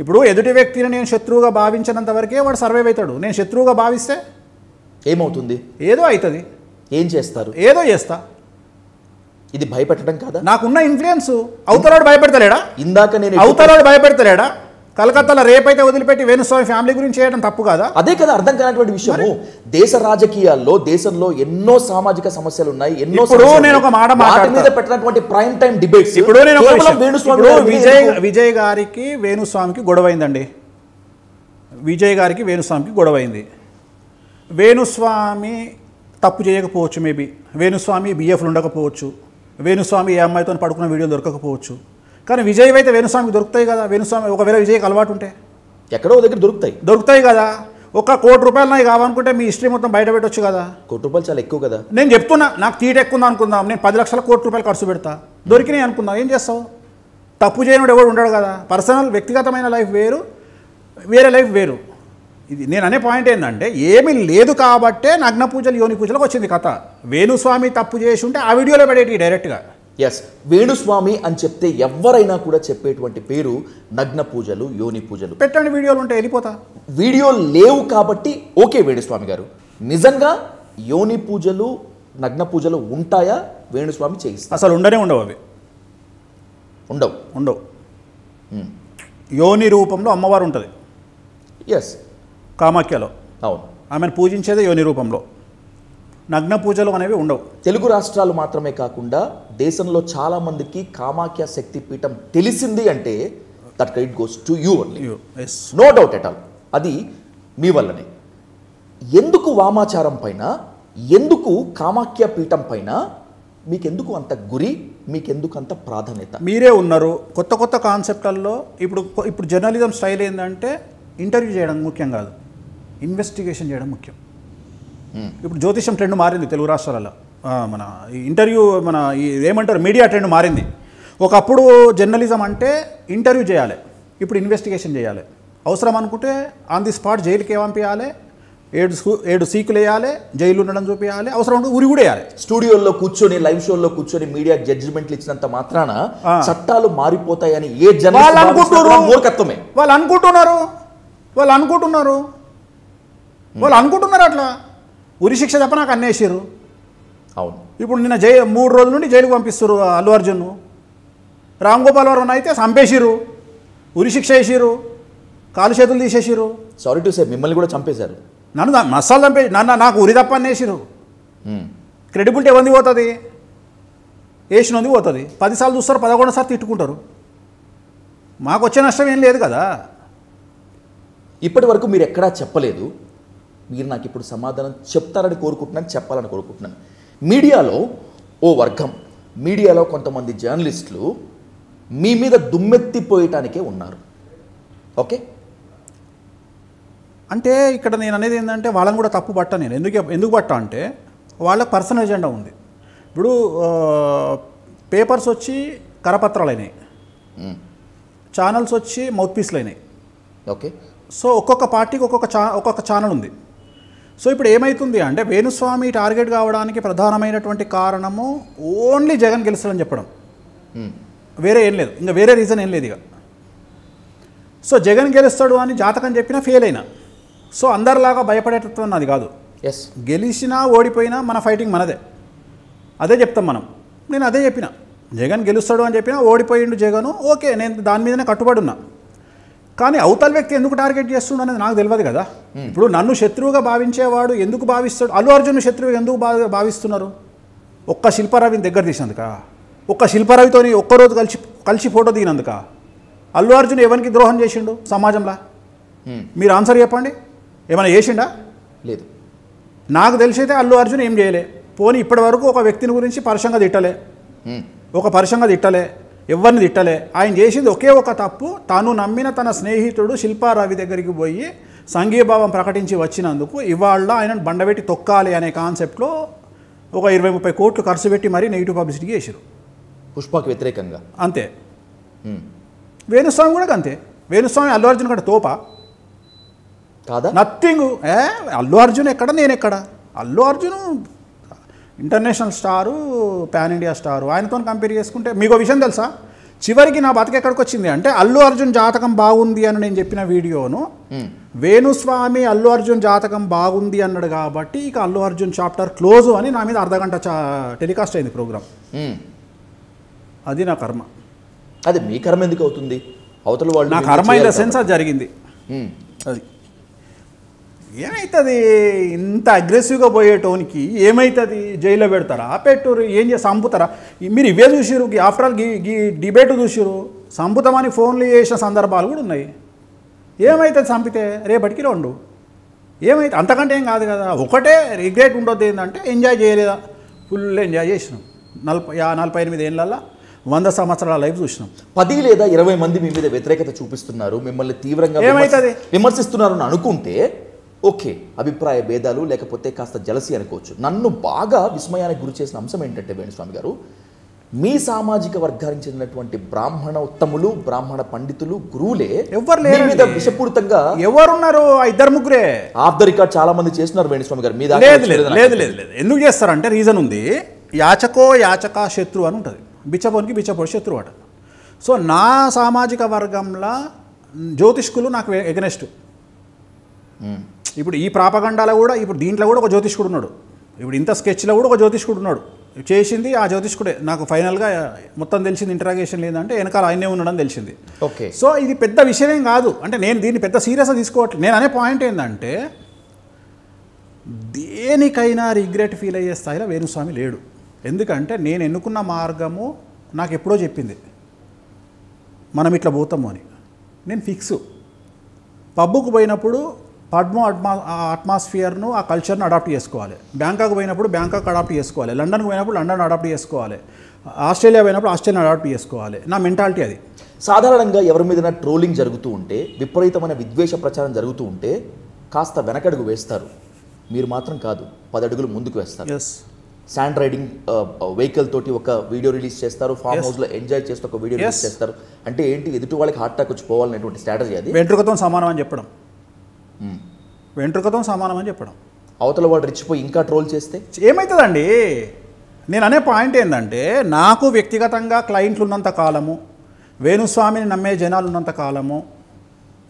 ఇప్పుడు ఎదుటి వ్యక్తిని నేను శత్రువుగా భావించినంత వరకే వాడు సర్వైవ్ అవుతాడు. నేను శత్రువుగా భావిస్తే ఏమవుతుంది? ఏదో అవుతుంది. ఏం చేస్తారు? ఏదో చేస్తా. ఇది భయపెట్టడం కాదా? నాకున్న ఇన్ఫ్లుయెన్స్ అవతలాడు భయపెడతలేడా? ఇందాక నేను అవతలాడు భయపెడతలేడా? కలకత్తాలో రేపైతే వదిలిపెట్టి వేణుస్వామి ఫ్యామిలీ గురించి చేయడం తప్పు కాదా? అదే కదా అర్థం కానటువంటి విషయము. దేశ రాజకీయాల్లో దేశంలో ఎన్నో సామాజిక సమస్యలు ఉన్నాయి, ఎన్నో నేను ఒక మాట మాట్లాడతా పెట్టినటువంటి ప్రైమ్ టైం డిబేట్స్. ఇప్పుడు నేను విజయ్ గారికి వేణుస్వామికి గొడవైందండి. విజయ్ గారికి వేణుస్వామికి గొడవైంది. వేణుస్వామి తప్పు చేయకపోవచ్చు, మేబీ వేణుస్వామి బిఎఫ్లు ఉండకపోవచ్చు, వేణుస్వామి ఏ అమ్మాయితో పడుకున్న వీడియోలు దొరకకపోవచ్చు, కానీ విజయ్ అయితే వేణుస్వామికి దొరుకుతాయి కదా. వేణుస్వామి ఒకవేళ విజయ్కి అలవాటు ఉంటే ఎక్కడో దగ్గర దొరుకుతాయి కదా. ₹1 కోటి నాకు కావాలనుకుంటే మీ హిస్టరీ మొత్తం బయట పెట్టొచ్చు కదా. ₹1 చాలా ఎక్కువ కదా. నేను చెప్తున్నా, నాకు తీట ఎక్కువ అనుకుందాం, నేను 10 లక్షల ₹1 ఖర్చు పెడతా, దొరికినాయి అనుకుందాం, ఏం చేస్తావు? తప్పు చేయనుడు ఎవడు ఉండడు కదా. పర్సనల్ వ్యక్తిగతమైన లైఫ్ వేరు, వేరే లైఫ్ వేరు. ఇది నేను అనే పాయింట్ ఏంటంటే, ఏమీ లేదు కాబట్టే నగ్న పూజలు యోని పూజలకు వచ్చింది కథ. వేణుస్వామి తప్పు చేసి ఉంటే ఆ వీడియోలో పడేటి డైరెక్ట్గా. ఎస్, వేణుస్వామి అని చెప్తే ఎవరైనా కూడా చెప్పేటువంటి పేరు నగ్న పూజలు, యోని పూజలు. పెట్టండి వీడియోలు ఉంటే వెళ్ళిపోతా. వీడియోలు లేవు కాబట్టి ఓకే వేణుస్వామి గారు, నిజంగా యోని పూజలు నగ్న పూజలు ఉంటాయా? వేణుస్వామి చేయిస్తారు? అసలు ఉండవు, అవి ఉండవు. యోని రూపంలో అమ్మవారు ఉంటుంది. ఎస్, కామాఖ్యలో. అవును, ఆమెను పూజించేదే యోని రూపంలో. నగ్న పూజలు అనేవి ఉండవు. తెలుగు రాష్ట్రాలు మాత్రమే కాకుండా దేశంలో చాలా మందికి కామాఖ్య శక్తి పీఠం తెలిసింది అంటే that credit goes to you only, no doubt at all. అది మీ వల్లనే. ఎందుకు వామాచారం పైన, ఎందుకు కామాఖ్య పీఠం పైన మీకెందుకు అంత గురి, మీకెందుకు అంత ప్రాధాన్యత? మీరే ఉన్నారు కొత్త కాన్సెప్ట్లలో. ఇప్పుడు జర్నలిజం స్టైల్ ఏంటంటే ఇంటర్వ్యూ చేయడం ముఖ్యం కాదు, ఇన్వెస్టిగేషన్ చేయడం ముఖ్యం. ఇప్పుడు జ్యోతిషం ట్రెండ్ మారింది తెలుగు రాష్ట్రాలలో. మన ఇంటర్వ్యూ, మన ఏమంటారు, మీడియా ట్రెండ్ మారింది. ఒకప్పుడు జర్నలిజం అంటే ఇంటర్వ్యూ చేయాలి, ఇప్పుడు ఇన్వెస్టిగేషన్ చేయాలి. అవసరం అనుకుంటే ఆన్ ది స్పాట్ జైలుకి పంపించాలి, 7 సీకులు వేయాలి, జైలు ఉండడం చూపించాలి, అవసరం ఉంటే ఉరి కూడా వేయాలి. స్టూడియోలో కూర్చొని, లైవ్ షోలో కూర్చొని మీడియా జడ్జిమెంట్లు ఇచ్చినంత మాత్రాన చట్టాలు మారిపోతాయని ఏ జర్నలిస్ట్ మూర్ఖత్వమే. వాళ్ళు అనుకుంటున్నారు అట్లా. ఉరి శిక్ష తప్ప నాకు అన్నేసారు. అవును, ఇప్పుడు నిన్న 3 రోజుల నుండి జైలుకు పంపిస్తారు అల్లు అర్జున్. రామ్ గోపాల్ వర్మ అయితే చంపేసిరు, ఉరి శిక్ష వేసిరు, కాలు చేతులు తీసేసిరు. సారీ టు సే, మిమ్మల్ని కూడా చంపేశారు. నన్ను మసాలు చంపే, నాకు ఉరి తప్ప అన్నేసిరు. క్రెడిబిలిటీ ఎవరిది పోతుంది? వేసినది పోతుంది. 10 సార్లు చూస్తారు, 11 సార్లు తిట్టుకుంటారు. మాకు వచ్చే నష్టం ఏం లేదు కదా. ఇప్పటి వరకు మీరు ఎక్కడా చెప్పలేదు, మీరు నాకు ఇప్పుడు సమాధానం చెప్తారని కోరుకుంటున్నాను, చెప్పాలని కోరుకుంటున్నాను. మీడియాలో ఓ వర్గం, మీడియాలో కొంతమంది జర్నలిస్టులు మీ మీద దుమ్మెత్తిపోయటానికే ఉన్నారు. ఓకే, అంటే ఇక్కడ నేను అనేది ఏంటంటే వాళ్ళని కూడా తప్పు పట్ట. నేను ఎందుకు పట్ట అంటే వాళ్ళకి పర్సనల్ ఎజెండా ఉంది. ఇప్పుడు పేపర్స్ వచ్చి కరపత్రాలు అయినాయి, ఛానల్స్ వచ్చి మౌత్ పీస్లు అయినాయి. ఓకే, సో ఒక్కొక్క పార్టీకి ఒక్కొక్క ఛానల్ ఉంది. సో ఇప్పుడు ఏమవుతుంది అంటే వేణుస్వామి టార్గెట్ కావడానికి ప్రధానమైనటువంటి కారణము ఓన్లీ జగన్ గెలుస్తాడని చెప్పడం, వేరే ఏం లేదు, ఇంకా వేరే రీజన్ ఏం లేదు ఇక. సో జగన్ గెలుస్తాడు అని జాతకం చెప్పినా ఫెయిల్ అయినా, సో అందరిలాగా భయపడేటట్టు అది కాదు. గెలిచినా ఓడిపోయినా మన ఫైటింగ్ మనదే, అదే చెప్తాం మనం. నేను అదే చెప్పిన, జగన్ గెలుస్తాడు అని చెప్పినా ఓడిపోయిండు జగను, ఓకే, నేను దాని మీదనే కట్టుబడి ఉన్నా. కానీ అవతల వ్యక్తి ఎందుకు టార్గెట్ చేస్తుండ అనేది నాకు తెలియదు కదా. ఇప్పుడు నన్ను శత్రువుగా భావించేవాడు ఎందుకు భావిస్తాడు? అల్లు అర్జున్ శత్రువుగా ఎందుకు భావిస్తున్నారు? ఒక్క శిల్పారావిని దగ్గర తీసినందుక, ఒక్క శిల్పారావితోని ఒక్కరోజు కలిసి ఫోటో దిగినందుక అల్లు అర్జున్ ఎవరికి ద్రోహం చేసిండు సమాజంలో? మీరు ఆన్సర్ చెప్పండి. ఏమైనా చేసిండా? లేదు. నాకు తెలిసైతే అల్లు అర్జున్ ఏం చేయలే. పోనీ ఇప్పటి వరకు ఒక వ్యక్తిని గురించి పరుషంగా తిట్టలే, ఎవరిని తిట్టలే. ఆయన చేసింది ఒకే ఒక తప్పు, తాను నమ్మిన తన స్నేహితుడు శిల్పారావి దగ్గరికి పోయి సంఘీభావం ప్రకటించి వచ్చినందుకు ఇవాళ ఆయనను బండబెట్టి తొక్కాలి అనే కాన్సెప్ట్లో ఒక 20-30 కోట్లు ఖర్చు పెట్టి మరీ నెగిటివ్ పబ్లిసిటీ చేశారు పుష్పకి వ్యతిరేకంగా. అంతే. వేణుస్వామి కూడా అంతే. వేణుస్వామి అల్లు అర్జున్ కంటే తోపా కాదా? నథింగ్. అల్లు అర్జున్ ఎక్కడ, నేను ఎక్కడ? Allu Arjun international star, pan India star. ఆయనతో కంపేర్ చేసుకుంటే మీకు విషయం తెలుసా? చివరికి నా బతికి ఎక్కడికి వచ్చింది అంటే అల్లు అర్జున్ జాతకం బాగుంది అని నేను చెప్పిన వీడియోను వేణుస్వామి అల్లు అర్జున్ జాతకం బాగుంది అన్నాడు కాబట్టి ఇక అల్లు అర్జున్ చాప్టర్ క్లోజ్ అని నా మీద అర్ధగంట టెలికాస్ట్ అయింది ప్రోగ్రామ్. అది నా కర్మ. అది మీ కర్మ ఎందుకు అవుతుంది? అవతల వాళ్ళు నా కర్మ ఇన్ ద సెన్స్ అది జరిగింది. అది ఏమవుతుంది? ఇంత అగ్రెసివ్గా పోయే టోన్కి ఏమవుతుంది? జైల్లో పెడతారా, పెట్టురు, ఏం చేసి చంపుతారా? మీరు ఇవే చూసిరు, ఆఫ్టర్ ఆల్ ఈ డిబేట్ చూసిరు, చంపుతామని ఫోన్లు చేసిన సందర్భాలు కూడా ఉన్నాయి. ఏమవుతుంది చంపితే? రేపటికి 2 ఏమైతే అంతకంటే ఏం కాదు కదా. ఒకటే రిగ్రెట్ ఉండొద్దు, ఏంటంటే ఎంజాయ్ చేయలేదా? ఫుల్ ఎంజాయ్ చేసినాం. 48 ఏళ్ళల్లో 100 సంవత్సరాల లైఫ్ చూసినాం. 10 లేదా 20 మంది మీ మీద వ్యతిరేకత చూపిస్తున్నారు, మిమ్మల్ని తీవ్రంగా ఏమవుతుంది విమర్శిస్తున్నారు అని అనుకుంటే ఓకే, అభిప్రాయ భేదాలు లేకపోతే కాస్త జలసి అనుకోవచ్చు. నన్ను బాగా విస్మయానికి గురి చేసిన అంశం ఏంటంటే వేణుస్వామి గారు, మీ సామాజిక వర్గానికి చెందినటువంటి బ్రాహ్మణ ఉత్తములు, బ్రాహ్మణ పండితులు, గురువులే ఎవరు మీ మీద విషపూరితంగా ఎవరున్నారు? 2-3 ఆఫ్ ద రికార్డ్ చాలా మంది చేస్తున్నారు వేణుస్వామి గారు. మీద లేదు. ఎందుకు చేస్తారంటే రీజన్ ఉంది. యాచక శత్రు అని ఉంటుంది. బిచ్చపోనికి బిచ్చపోడు శత్రువు అట. సో నా సామాజిక వర్గంలో జ్యోతిష్కులు నాకు ఎగనెస్ట్. ఇప్పుడు ఈ ప్రాపగండాలో కూడా, ఇప్పుడు దీంట్లో కూడా ఒక జ్యోతిష్కుడు ఉన్నాడు. ఇప్పుడు ఇంత స్కెచ్లో కూడా ఒక జ్యోతిష్కుడు ఉన్నాడు. చేసింది ఆ జ్యోతిష్కుడే. నాకు ఫైనల్గా మొత్తం తెలిసింది ఇంటరాగేషన్ లేదంటే వెనకాల ఆయనే ఉండడం తెలిసింది. ఓకే. సో ఇది పెద్ద విషయం కాదు. అంటే నేను దీన్ని పెద్ద సీరియస్గా తీసుకోవట్లేదు. నేను అనే పాయింట్ ఏంటంటే దేనికైనా రిగ్రెట్ ఫీల్ అయ్యే స్థాయిలో వేణుస్వామి లేడు. ఎందుకంటే నేను ఎన్నుకున్న మార్గము నాకు ఎప్పుడో చెప్పింది మనం ఇట్లా పోతాము అని. నేను ఫిక్స్. పబ్బుకు పోయినప్పుడు అట్మాస్ఫియర్ను, ఆ కల్చర్ను అడాప్ట్ చేసుకోవాలి. బ్యాంకాక్ పోయినప్పుడు బ్యాంకాక్ అడాప్ట్ చేసుకోవాలి. లండన్కి పోయినప్పుడు లండన్ అడాప్ట్ చేసుకోవాలి. ఆస్ట్రేలియా పోయినప్పుడు ఆస్ట్రేలియా అడాప్ట్ చేసుకోవాలి. నా మెంటాలిటీ అది. సాధారణంగా ఎవరి మీద ట్రోలింగ్ జరుగుతూ ఉంటే, విపరీతమైన విద్వేష ప్రచారం జరుగుతూ ఉంటే కాస్త వెనకడుగు వేస్తారు. మీరు మాత్రం కాదు, 10 అడుగులు ముందుకు వేస్తారు. శాండ్ రైడింగ్ వెహికల్ తోటి ఒక వీడియో రిలీజ్ చేస్తారు, ఫామ్ హౌస్లో ఎంజాయ్ చేస్తూ ఒక వీడియో రిలీజ్ చేస్తారు. అంటే ఏంటి? ఎదుటి వాళ్ళకి హార్ట్ అటాక్ వచ్చి పోవాలనేటువంటి స్ట్రాటజీ అది. వెంట్రుకతో సమానం అని చెప్పడం. వెంట్రుకతో సమానం అని చెప్పడం. అవతల వాడు రెచ్చిపోయి ఇంకా ట్రోల్ చేస్తే ఏమవుతుందండి? నేను అనే పాయింట్ ఏంటంటే నాకు వ్యక్తిగతంగా క్లయింట్లు ఉన్నంత కాలము, వేణుస్వామిని నమ్మే జనాలు ఉన్నంత కాలము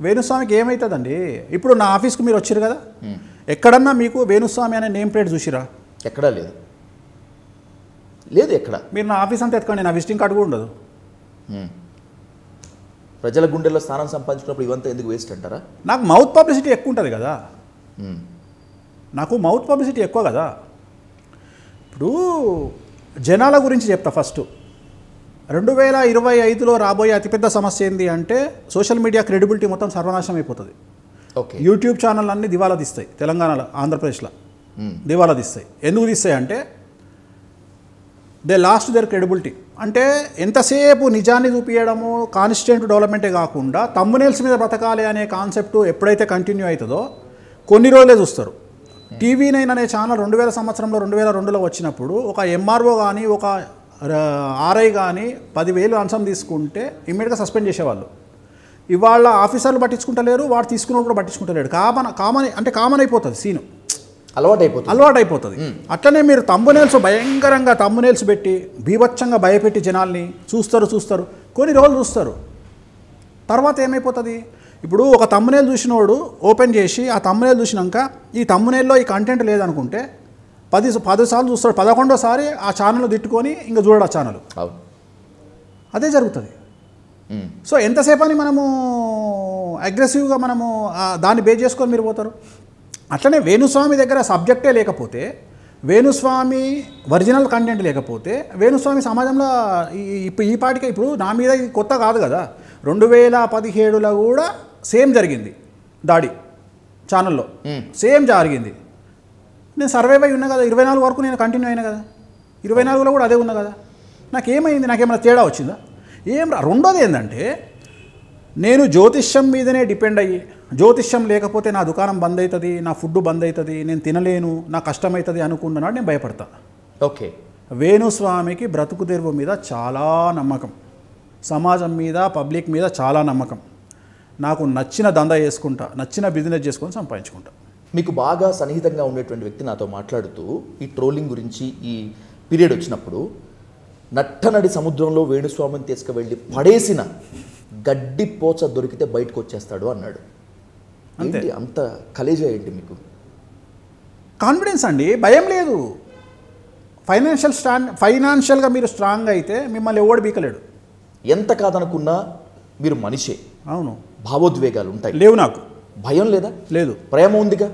వేణుస్వామికి ఏమవుతుందండి? ఇప్పుడు నా ఆఫీస్కి మీరు వచ్చారు కదా, ఎక్కడన్నా మీకు వేణుస్వామి అనే నేమ్ ప్లేట్ చూసిరా? ఎక్కడా లేదు. లేదు ఎక్కడ. మీరు నా ఆఫీస్ అంతా ఎత్తుకోండి, నా విజిటింగ్ కార్డు కూడా ఉండదు. ప్రజల గుండెల్లో స్థానం సంపాదించినప్పుడు ఇవంతా ఎందుకు వేస్ట్ అంటారా? నాకు మౌత్ పబ్లిసిటీ ఎక్కువ ఉంటుంది కదా. నాకు మౌత్ పబ్లిసిటీ ఎక్కువ కదా. ఇప్పుడు జనాల గురించి చెప్తా. ఫస్ట్ 2025లో రాబోయే అతిపెద్ద సమస్య ఏంటి అంటే సోషల్ మీడియా క్రెడిబిలిటీ మొత్తం సర్వనాశనం అయిపోతుంది. ఓకే. యూట్యూబ్ ఛానల్ అన్నీ దివాలా తీస్తాయి. తెలంగాణలో, ఆంధ్రప్రదేశ్లో దివాలా తీస్తాయి. ఎందుకు తీస్తాయి అంటే దే లాస్ట్ దేర్ క్రెడిబిలిటీ. అంటే ఎంతసేపు నిజాన్ని చూపించడము, కాన్స్టిట్యూంట్ డెవలప్మెంటే కాకుండా తమ్మునేల్స్ మీద బ్రతకాలి అనే కాన్సెప్ట్ ఎప్పుడైతే కంటిన్యూ అవుతుందో కొన్ని రోజులే చూస్తారు. TV9 అనే ఛానల్ 2000 సంవత్సరంలో 2002లో వచ్చినప్పుడు ఒక MRO కానీ ఒక RI కానీ 10,000 లంచం తీసుకుంటే ఇమ్మీడియట్గా సస్పెండ్ చేసేవాళ్ళు. ఇవాళ ఆఫీసర్లు పట్టించుకుంటలేరు, వాడు తీసుకున్నప్పుడు కూడా పట్టించుకుంటలేడు. కామన్ అయిపోతుంది సీను. అలవాటు అయిపోతుంది. అట్లనే మీరు తమ్మునేల్స్ భయంకరంగా తమ్మునేల్స్ పెట్టి బీభత్సంగా భయపెట్టి జనాల్ని చూస్తారు. కొన్ని రోజులు చూస్తారు. తర్వాత ఏమైపోతుంది? ఇప్పుడు ఒక తమ్మునేల్ చూసినోడు ఓపెన్ చేసి ఆ తమ్మునేల్ చూసినాక ఈ తమ్మునేల్లో ఈ కంటెంట్ లేదనుకుంటే 10 సార్లు చూస్తాడు. 11వ ఆ ఛానల్ తిట్టుకొని ఇంకా చూడడు ఆ ఛానల్. అదే జరుగుతుంది. సో ఎంతసేపు అని మనము అగ్రెసివ్గా దాన్ని బేస్ చేసుకొని మీరు పోతారు. అట్లనే వేణుస్వామి దగ్గర సబ్జెక్టే లేకపోతే వేణుస్వామి ఒరిజినల్ కంటెంట్ లేకపోతే వేణుస్వామి సమాజంలో ఈ పాటికే ఇప్పుడు నా మీద ఇది కొత్త కాదు కదా, 2017లో కూడా సేమ్ జరిగింది దాడి ఛానల్లో, సేమ్ జరిగింది. నేను సర్వైవ్ అయి ఉన్నా కదా, 24 వరకు నేను కంటిన్యూ అయినా కదా, 24లో కూడా అదే ఉన్నా కదా. నాకేమైంది? నాకేమైనా తేడా వచ్చిందా? రెండోది ఏంటంటే, నేను జ్యోతిష్యం మీదనే డిపెండ్ అయ్యి, జ్యోతిష్యం లేకపోతే నా దుకాణం బంద్ అవుతుంది, నా ఫుడ్ బంద్ అవుతుంది, నేను తినలేను, నాకు కష్టమవుతుంది అనుకున్నాడు నేను భయపడతా. ఓకే. వేణుస్వామికి బ్రతుకు తెరువు మీద చాలా నమ్మకం, సమాజం మీద, పబ్లిక్ మీద చాలా నమ్మకం. నాకు నచ్చిన దందా చేసుకుంటా, నచ్చిన బిజినెస్ చేసుకొని సంపాదించుకుంటా. మీకు బాగా సన్నిహితంగా ఉండేటువంటి వ్యక్తి నాతో మాట్లాడుతూ ఈ ట్రోలింగ్ గురించి ఈ పీరియడ్ వచ్చినప్పుడు నట్టనడి సముద్రంలో వేణుస్వామిని తీసుకువెళ్ళి పడేసిన గడ్డి పోచ దొరికితే బయటకు వచ్చేస్తాడు అన్నాడు. అంతే. అంత కలేజా ఏంటి మీకు? కాన్ఫిడెన్స్ అండి, భయం లేదు. ఫైనాన్షియల్గా మీరు స్ట్రాంగ్ అయితే మిమ్మల్ని ఎవడు బీకలేడు. ఎంత కాదనుకున్నా మీరు మనిషే. అవును. భావోద్వేగాలు ఉంటాయి. లేవు నాకు. భయం లేదా? లేదు. ప్రేమ ఉందిగా,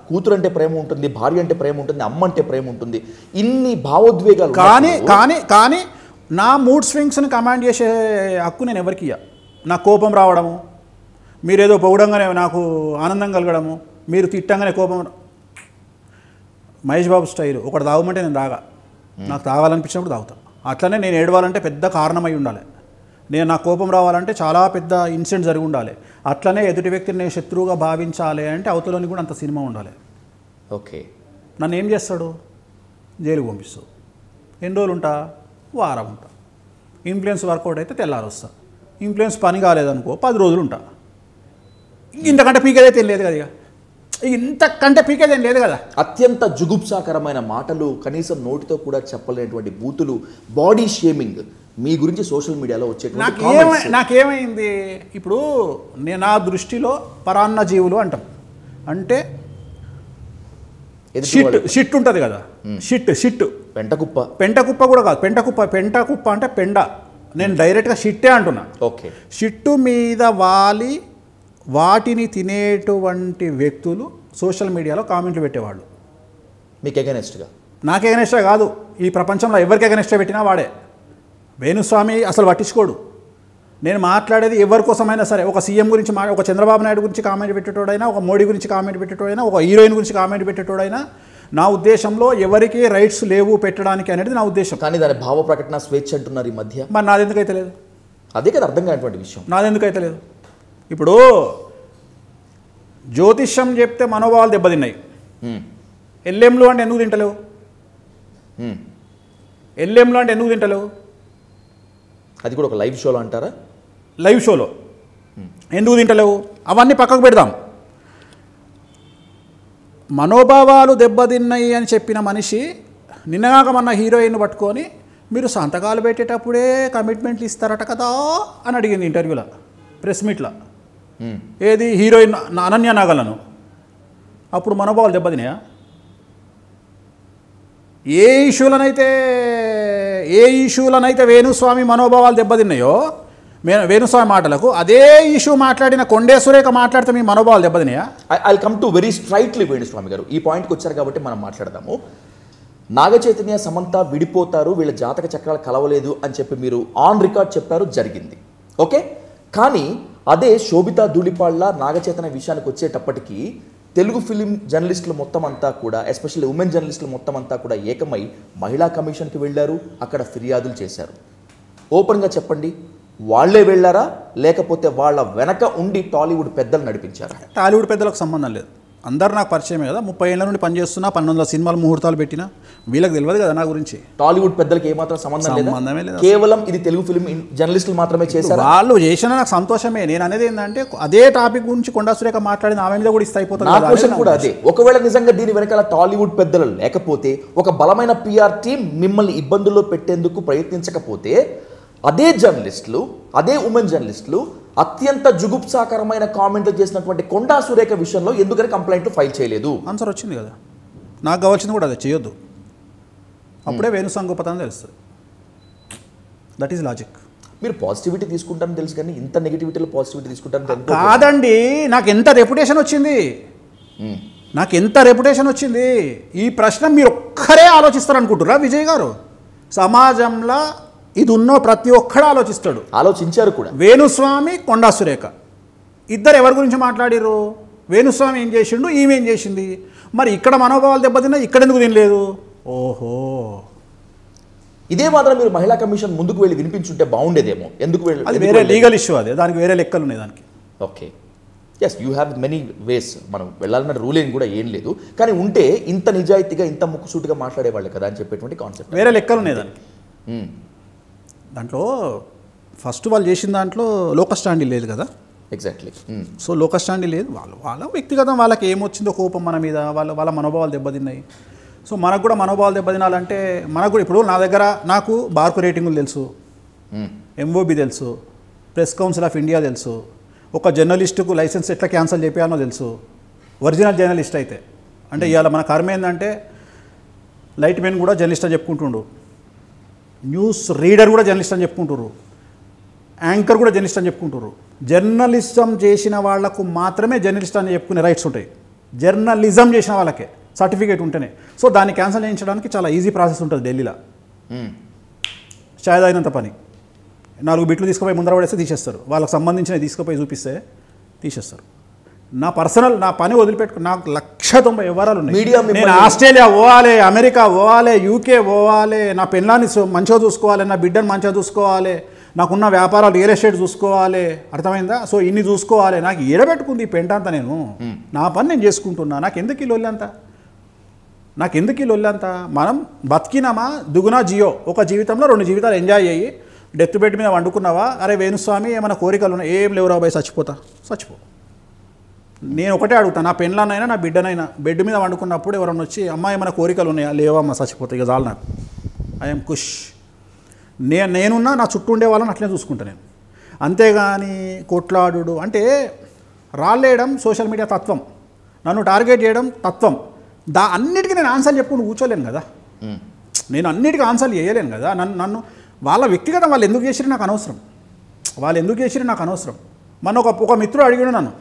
కూతురు అంటే ప్రేమ ఉంటుంది, భార్య అంటే ప్రేమ ఉంటుంది, అమ్మ అంటే ప్రేమ ఉంటుంది, ఇన్ని భావోద్వేగాలు. కానీ నా మూడ్ స్వింగ్స్ని కమాండ్ చేసే హక్కు నేను ఎవరికి ఇయ్య. నా కోపం రావడము, మీరేదో పొగడంగానే నాకు ఆనందం కలగడము, మీరు తిట్టంగానే కోపం. మహేష్ బాబు స్టైల్, ఒకటి తాగమంటే నేను తాగా, నాకు తాగాలనిపించినప్పుడు తాగుతా. అట్లనే నేను ఏడవాలంటే పెద్ద కారణమై ఉండాలి, నేను నా కోపం రావాలంటే చాలా పెద్ద ఇన్సిడెంట్ జరిగి ఉండాలి, అట్లనే ఎదుటి వ్యక్తిని నేను శత్రువుగా భావించాలి అంటే అవతలని కూడా అంత సినిమా ఉండాలి. ఓకే. నన్ను ఏం చేస్తాడు? జైలుకి పంపిస్తాడు. ఎన్ని రోజులు ఉంటా? వారం ఉంటా. ఇన్ఫ్లుయెన్స్ వర్కౌట్ అయితే తెల్లారి వస్తా. ఇన్ఫ్లుయెన్స్ పని కాలేదనుకో 10 రోజులు ఉంటా. ఇంతకంటే పీకేదైతే లేదు కదా, ఇంతకంటే పీకేదేం లేదు కదా. అత్యంత జుగుప్సాకరమైన మాటలు, కనీసం నోటితో కూడా చెప్పలేనటువంటి బూతులు, బాడీ షేమింగ్ మీ గురించి సోషల్ మీడియాలో వచ్చేటువంటి నాకేమైంది? ఇప్పుడు నా దృష్టిలో పరాన్న జీవులు అంటాం. అంటే షిట్ ఉంటుంది కదా, షిట్ పెంటకుప్ప కూడా కాదు, పెంటకుప్ప అంటే పెండ. నేను డైరెక్ట్గా షిట్టే అంటున్నా. ఓకే. షిట్టు మీద వాలి వాటిని తినేటువంటి వ్యక్తులు సోషల్ మీడియాలో కామెంట్లు పెట్టేవాళ్ళు. మీకు ఎగనెస్ట్గా? నాకు ఎగనెస్ట్గా కాదు, ఈ ప్రపంచంలో ఎవరికి ఎగనెస్ట్గా పెట్టినా వాడే. వేణుస్వామి అసలు పట్టించుకోడు. నేను మాట్లాడేది ఎవరి కోసమైనా సరే, ఒక సీఎం గురించి ఒక చంద్రబాబు నాయుడు గురించి కామెంట్ పెట్టేటోడైనా, ఒక మోడీ గురించి కామెంట్ పెట్టేటోడైనా, ఒక హీరోయిన్ గురించి కామెంట్ పెట్టేటోడైనా, నా ఉద్దేశంలో ఎవరికి రైట్స్ లేవు పెట్టడానికి అనేది నా ఉద్దేశం. కానీ దాని భావ ప్రకటన స్వేచ్ఛ అంటున్నారు ఈ మధ్య. మరి నాదెందుకైతే లేదు? అదే కదా అర్థం కానిటువంటి విషయం. నాదెందుకైతే లేదు? ఇప్పుడు జ్యోతిష్యం చెప్తే మనోభావాలు దెబ్బతిన్నాయి. ఎల్ఎంలు అంటే ఎందుకు తింటలేవు? ఎల్ఎంలు అంటే ఎందుకు తింటలేవు? అది కూడా ఒక లైవ్ షోలో అంటారా? లైవ్ షోలో ఎందుకు తింటలేవు? అవన్నీ పక్కకు పెడదాం. మనోభావాలు దెబ్బతిన్నాయి అని చెప్పిన మనిషి నిన్నగాక మన హీరోయిన్ పట్టుకొని మీరు సంతకాలు పెట్టేటప్పుడే కమిట్మెంట్లు ఇస్తారట కదా అని అడిగింది ఇంటర్వ్యూలో, ప్రెస్ మీట్లో. ఏది హీరోయిన్ అనన్య నాగలను. అప్పుడు మనోభావాలు దెబ్బతినాయా? ఏ ఇష్యూలనైతే వేణుస్వామి మనోభావాలు దెబ్బతిన్నాయో వేణుస్వామి మాటలకు, అదే ఇష్యూ మాట్లాడిన కొండే సురేఖ మాట్లాడితే మీ మనోభావాలు దెబ్బతినాయా? I come to very straightly Venuswamy గారు, ఈ పాయింట్కి వచ్చారు కాబట్టి మనం మాట్లాడదాము. నాగచైతన్య సమంత విడిపోతారు, వీళ్ళ జాతక చక్రాలు కలవలేదు అని చెప్పి మీరు ఆన్ రికార్డ్ చెప్పారు, జరిగింది. ఓకే. కానీ అదే శోభితా ధూళిపాళ్ళ నాగచైతన్య విషయానికి వచ్చేటప్పటికీ తెలుగు ఫిలిం జర్నలిస్టులు మొత్తం అంతా కూడా, ఎస్పెషల్లీ ఉమెన్ జర్నలిస్టులు మొత్తం అంతా కూడా ఏకమై మహిళా కమిషన్కి వెళ్ళారు, అక్కడ ఫిర్యాదులు చేశారు. ఓపెన్గా చెప్పండి, వాళ్లే వెళ్ళారా లేకపోతే వాళ్ళ వెనక ఉండి టాలీవుడ్ పెద్దలు నడిపించారా? టాలీవుడ్ పెద్దలకు సంబంధం లేదు, అందరు నాకు పరిచయమే కదా. 30 ఏళ్ళ నుండి పనిచేస్తున్నా, 1200 సినిమాలు ముహూర్తాలు పెట్టినా, వీళ్ళకి తెలియదు కదా నా గురించి. టాలీవుడ్ పెద్దలకి ఏమాత్రం సంబంధమే లేదు, కేవలం ఇది తెలుగు ఫిలిం జర్నలిస్టులు మాత్రమే చేశారు. వాళ్ళు చేసినా నాకు సంతోషమే. నేను అనేది ఏంటంటే అదే టాపిక్ గురించి కొండా సురేఖ మాట్లాడిన ఆమె మీద కూడా ఇస్తే అయిపోతుంది. నా క్వశ్చన్ కూడా అదే, ఒకవేళ నిజంగా దీని వెనకాల టాలీవుడ్ పెద్దలు లేకపోతే, ఒక బలమైన పిఆర్ టీం మిమ్మల్ని ఇబ్బందుల్లో పెట్టేందుకు ప్రయత్నించకపోతే, అదే జర్నలిస్టులు, అదే ఉమెన్ జర్నలిస్టులు అత్యంత జుగుప్సాకరమైన కామెంట్లు చేసినటువంటి కొండా సురేఖ విషయంలో ఎందుకని కంప్లైంట్లు ఫైల్ చేయలేదు? ఆన్సర్ వచ్చింది కదా, నాకు కావాల్సింది కూడా అదే, చేయొద్దు. అప్పుడే వేణుస్వామి గొప్పతనం తెలుస్తుంది. That is logic. మీరు పాజిటివిటీ తీసుకుంటారని తెలుసు కానీ ఇంత నెగిటివిటీలో పాజిటివిటీ తీసుకుంటారని కాదండి. నాకు ఎంత రెప్యుటేషన్ వచ్చింది, ఈ ప్రశ్న మీరు ఒక్క ఒక్కరే ఆలోచిస్తారు అనుకుంటురా విజయ్ గారు? సమాజంలో ఇది ఉన్న ప్రతి ఒక్కడు ఆలోచిస్తాడు. ఆలోచించారు కూడా. వేణుస్వామి, కొండా సురేఖ ఇద్దరు ఎవరి గురించి మాట్లాడిరు? వేణుస్వామి ఏం చేసిండు, ఈమె ఏం చేసింది. మరి ఇక్కడ మనోభావాలు దెబ్బతిన్నా, ఇక్కడ ఎందుకు తినలేదు? ఓహో, ఇదే మాత్రం మీరు మహిళా కమిషన్ ముందుకు వెళ్ళి వినిపించుంటే బాగుండేదేమో. ఎందుకు అది వేరే లీగల్ ఇష్యూ, అదే దానికి వేరే లెక్కలు ఉన్నాయి దానికి. Okay, yes, you have many ways. మనం వెళ్ళాలన్న రూలింగ్ కూడా ఏం లేదు, కానీ ఉంటే ఇంత నిజాయితీగా ఇంత ముక్కుసూటిగా మాట్లాడేవాళ్ళు కదా అని చెప్పేటువంటి కాన్సెప్ట్. వేరే లెక్కలు ఉన్నాయి దానికి. దాంట్లో ఫస్ట్ వాళ్ళు చేసిన దాంట్లో లోకస్ స్టాండీ లేదు కదా. ఎగ్జాక్ట్లీ. సో లోకస్ స్టాండీ లేదు. వాళ్ళ వ్యక్తిగతం వాళ్ళకి ఏమొచ్చిందో కోపం మన మీద, వాళ్ళ మనోభావాలు దెబ్బతిన్నాయి. సో మనకు కూడా మనోభావాలు దెబ్బతినాలంటే మనకు కూడా ఇప్పుడు నాకు బార్కు రేటింగులు తెలుసు, ఎంఓబి తెలుసు, ప్రెస్ కౌన్సిల్ ఆఫ్ ఇండియా తెలుసు, ఒక జర్నలిస్టుకు లైసెన్స్ ఎట్లా క్యాన్సిల్ చేయాలో తెలుసు. ఒరిజినల్ జర్నలిస్ట్ అయితే అంటే ఇవాళ మన కర్మ ఏంటంటే లైట్ మెన్ కూడా జర్నలిస్ట్ అని చెప్పుకుంటుండు, న్యూస్ రీడర్ కూడా జర్నలిస్ట్ అని చెప్పుకుంటారు, యాంకర్ కూడా జర్నలిస్ట్ అని చెప్పుకుంటారు. జర్నలిజం చేసిన వాళ్లకు మాత్రమే జర్నలిస్ట్ అని చెప్పుకునే రైట్స్ ఉంటాయి. జర్నలిజం చేసిన వాళ్ళకే సర్టిఫికేట్ ఉంటేనే. సో దాన్ని క్యాన్సిల్ చేయించడానికి చాలా ఈజీ ప్రాసెస్ ఉంటుంది ఢిల్లీలో. చాయ్ తాగినంత పని, 4 బిట్లు తీసుకుపోయి ముందర పడేస్తే తీసేస్తారు. వాళ్ళకి సంబంధించినవి తీసుకుపోయి చూపిస్తే తీసేస్తారు. నా పని వదిలిపెట్టుకు నాకు 190 వివరాలు ఉన్నాయి. నేను ఆస్ట్రేలియా పోవాలి, అమెరికా పోవాలి, యూకే పోవాలి, నా పెళ్ళాన్ని మంచిగా చూసుకోవాలి, నా బిడ్డను మంచిగా చూసుకోవాలి, నాకున్న వ్యాపారాలు రియల్ ఎస్టేట్ చూసుకోవాలి, అర్థమైందా? సో ఇన్ని చూసుకోవాలి. నాకు ఎడబెట్టుకుంది ఈ పెంట అంతా. నేను నా పని నేను చేసుకుంటున్నా. నాకు ఎందుకు ఈ లొల్లంతా? మనం బతికినామా దుగునా జియో. ఒక జీవితంలో 2 జీవితాలు ఎంజాయ్ అయ్యి డెత్ బెడ్ మీద వండుకున్నావా? అరే వేణుస్వామి ఏమైనా కోరికలు ఉన్నాయి? ఏం లేవురా బాయ్, చచ్చిపో. నేను ఒకటే అడుగుతాను, నా పెళ్ళానైనా నా బిడ్డనైనా బెడ్ మీద వండుకున్నప్పుడు ఎవరన్నా వచ్చి అమ్మాయి ఏమైనా కోరికలు ఉన్నాయా? లేవమ్మా, చచ్చిపోతా, ఇక చాలు నాకు, ఐఎమ్ కుష్. నేనున్నా నా చుట్టూ ఉండే వాళ్ళని అట్లనే చూసుకుంటాను నేను. అంతేగాని కొట్లాడు అంటే రాళ్ళేయడం సోషల్ మీడియా తత్వం, నన్ను టార్గెట్ చేయడం తత్వం. అన్నిటికీ నేను ఆన్సర్లు చెప్పుకుంటూ కూర్చోలేను కదా. నేను అన్నిటికీ ఆన్సర్లు చేయలేను కదా. నన్ను వాళ్ళ వ్యక్తిగతం వాళ్ళు ఎందుకు చేసిరు నాకు అనవసరం. మన ఒక మిత్రుడు అడిగాడు నన్ను,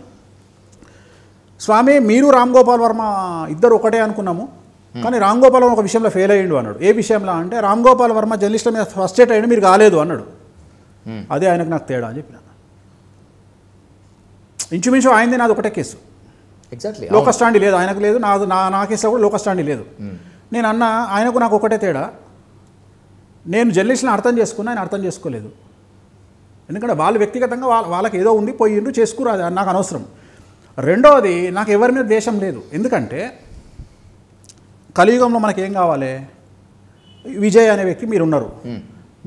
స్వామి మీరు రామ్ గోపాల్ వర్మ ఇద్దరు ఒకటే అనుకున్నాము, కానీ రామ్ గోపాల్ వర్మ ఒక విషయంలో ఫెయిల్ అయ్యిండు అన్నాడు. ఏ విషయంలో అంటే రామ్ గోపాల్ వర్మ జర్నలిస్టుల మీద ఫ్రస్ట్రేట్ అయ్యిండు, మీరు కాలేదు అన్నాడు. అదే ఆయనకు నాకు తేడా అని చెప్పిన. ఇంచుమించు ఆయనది నాది ఒకటే కేసు. ఎగ్జాక్ట్లీ. లోకస్ స్టాండీ లేదు ఆయనకు, లేదు నా కేసులో కూడా లోకస్ స్టాండీ లేదు. నేను అన్న ఆయనకు నాకు ఒకటే తేడా, నేను జర్నలిస్టులను అర్థం చేసుకున్నా, ఆయన అర్థం చేసుకోలేదు. ఎందుకంటే వాళ్ళు వ్యక్తిగతంగా వాళ్ళకి ఏదో ఉంది, పోయిండు, చేసుకురాదు, నాకు అనవసరం. రెండవది, నాకు ఎవరి మీద దేశం లేదు. ఎందుకంటే కలియుగంలో మనకేం కావాలి? విజయ్ అనే వ్యక్తి మీరు ఉన్నారు.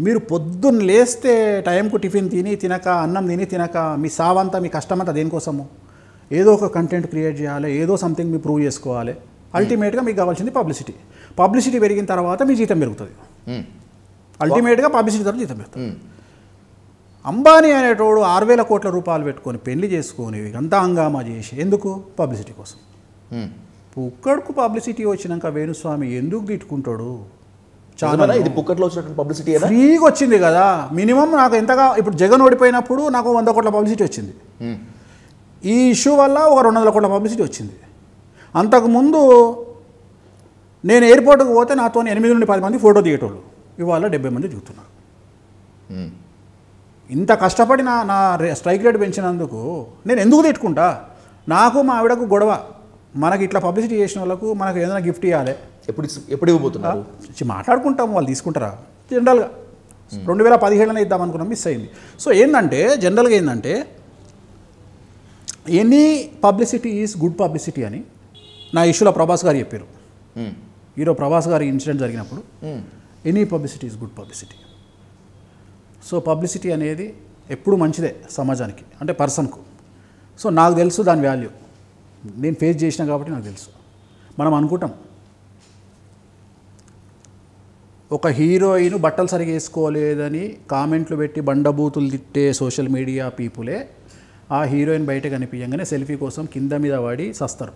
మీరు పొద్దున్న లేస్తే టైంకు టిఫిన్ తినక, అన్నం తినక మీ సావంతా, మీ కష్టమంతా దేనికోసము? ఏదో ఒక కంటెంట్ క్రియేట్ చేయాలి, ఏదో సంథింగ్ మీరు ప్రూవ్ చేసుకోవాలి. అల్టిమేట్గా మీకు కావాల్సింది పబ్లిసిటీ పెరిగిన తర్వాత మీ జీతం పెరుగుతుంది. అల్టిమేట్గా పబ్లిసిటీ తర్వాత జీతం పెరుగుతుంది. అంబానీ అనేటోడు 6,000 కోట్ల రూపాయలు పెట్టుకొని పెళ్లి చేసుకొని అంతా హంగామా చేసి ఎందుకు? పబ్లిసిటీ కోసం. పుక్కడుకు పబ్లిసిటీ వచ్చినాక వేణుస్వామి ఎందుకు తిట్టుకుంటాడు? చాలా ఇది పుక్కట్లో వచ్చినటువంటి పబ్లిసిటీ ఫ్రీగా వచ్చింది కదా. మినిమం నాకు ఎంతగా, ఇప్పుడు జగన్ ఓడిపోయినప్పుడు నాకు 100 కోట్ల పబ్లిసిటీ వచ్చింది. ఈ ఇష్యూ వల్ల ఒక 200 కోట్ల పబ్లిసిటీ వచ్చింది. అంతకుముందు నేను ఎయిర్పోర్ట్కి పోతే నాతో 8 నుండి 10 మంది ఫోటో దిగేటోళ్ళు, ఇవాళ 70 మంది దిగుతున్నారు. ఇంత కష్టపడి నా స్ట్రైక్ రేట్ పెంచినందుకు నేను ఎందుకు తిట్టుకుంటా? నాకు మా ఆవిడకు గొడవ, మనకి ఇట్లా పబ్లిసిటీ చేసిన వాళ్ళకు మనకు ఏదైనా గిఫ్ట్ ఇవ్వాలి, ఎప్పుడు ఇవ్వబోతున్నారు? మాట్లాడుకుంటాము, వాళ్ళు తీసుకుంటారా? జనరల్గా 2017లోనే ఇద్దాం అనుకున్నాం, మిస్ అయింది. సో జనరల్గా ఏంటంటే any publicity is good publicity అని నా ఇష్యూలో ప్రభాస్ గారు చెప్పారు. హీరో ప్రభాస్ గారి ఇన్సిడెంట్ జరిగినప్పుడు any publicity is good publicity. So publicity అనేది ఎప్పుడు మంచిదే సమాజానికి, అంటే పర్సన్కు. సో నాకు తెలుసు దాని వాల్యూ, నేను ఫేస్ చేసిన కాబట్టి నాకు తెలుసు. మనం అనుకుంటాం ఒక హీరోయిన్ బట్టలు సరిగా వేసుకోలేదని కామెంట్లు పెట్టి బండబూతులు తిట్టే సోషల్ మీడియా పీపులే ఆ హీరోయిన్ బయట కనిపించగానే సెల్ఫీ కోసం కింద మీద పడి సస్తారు.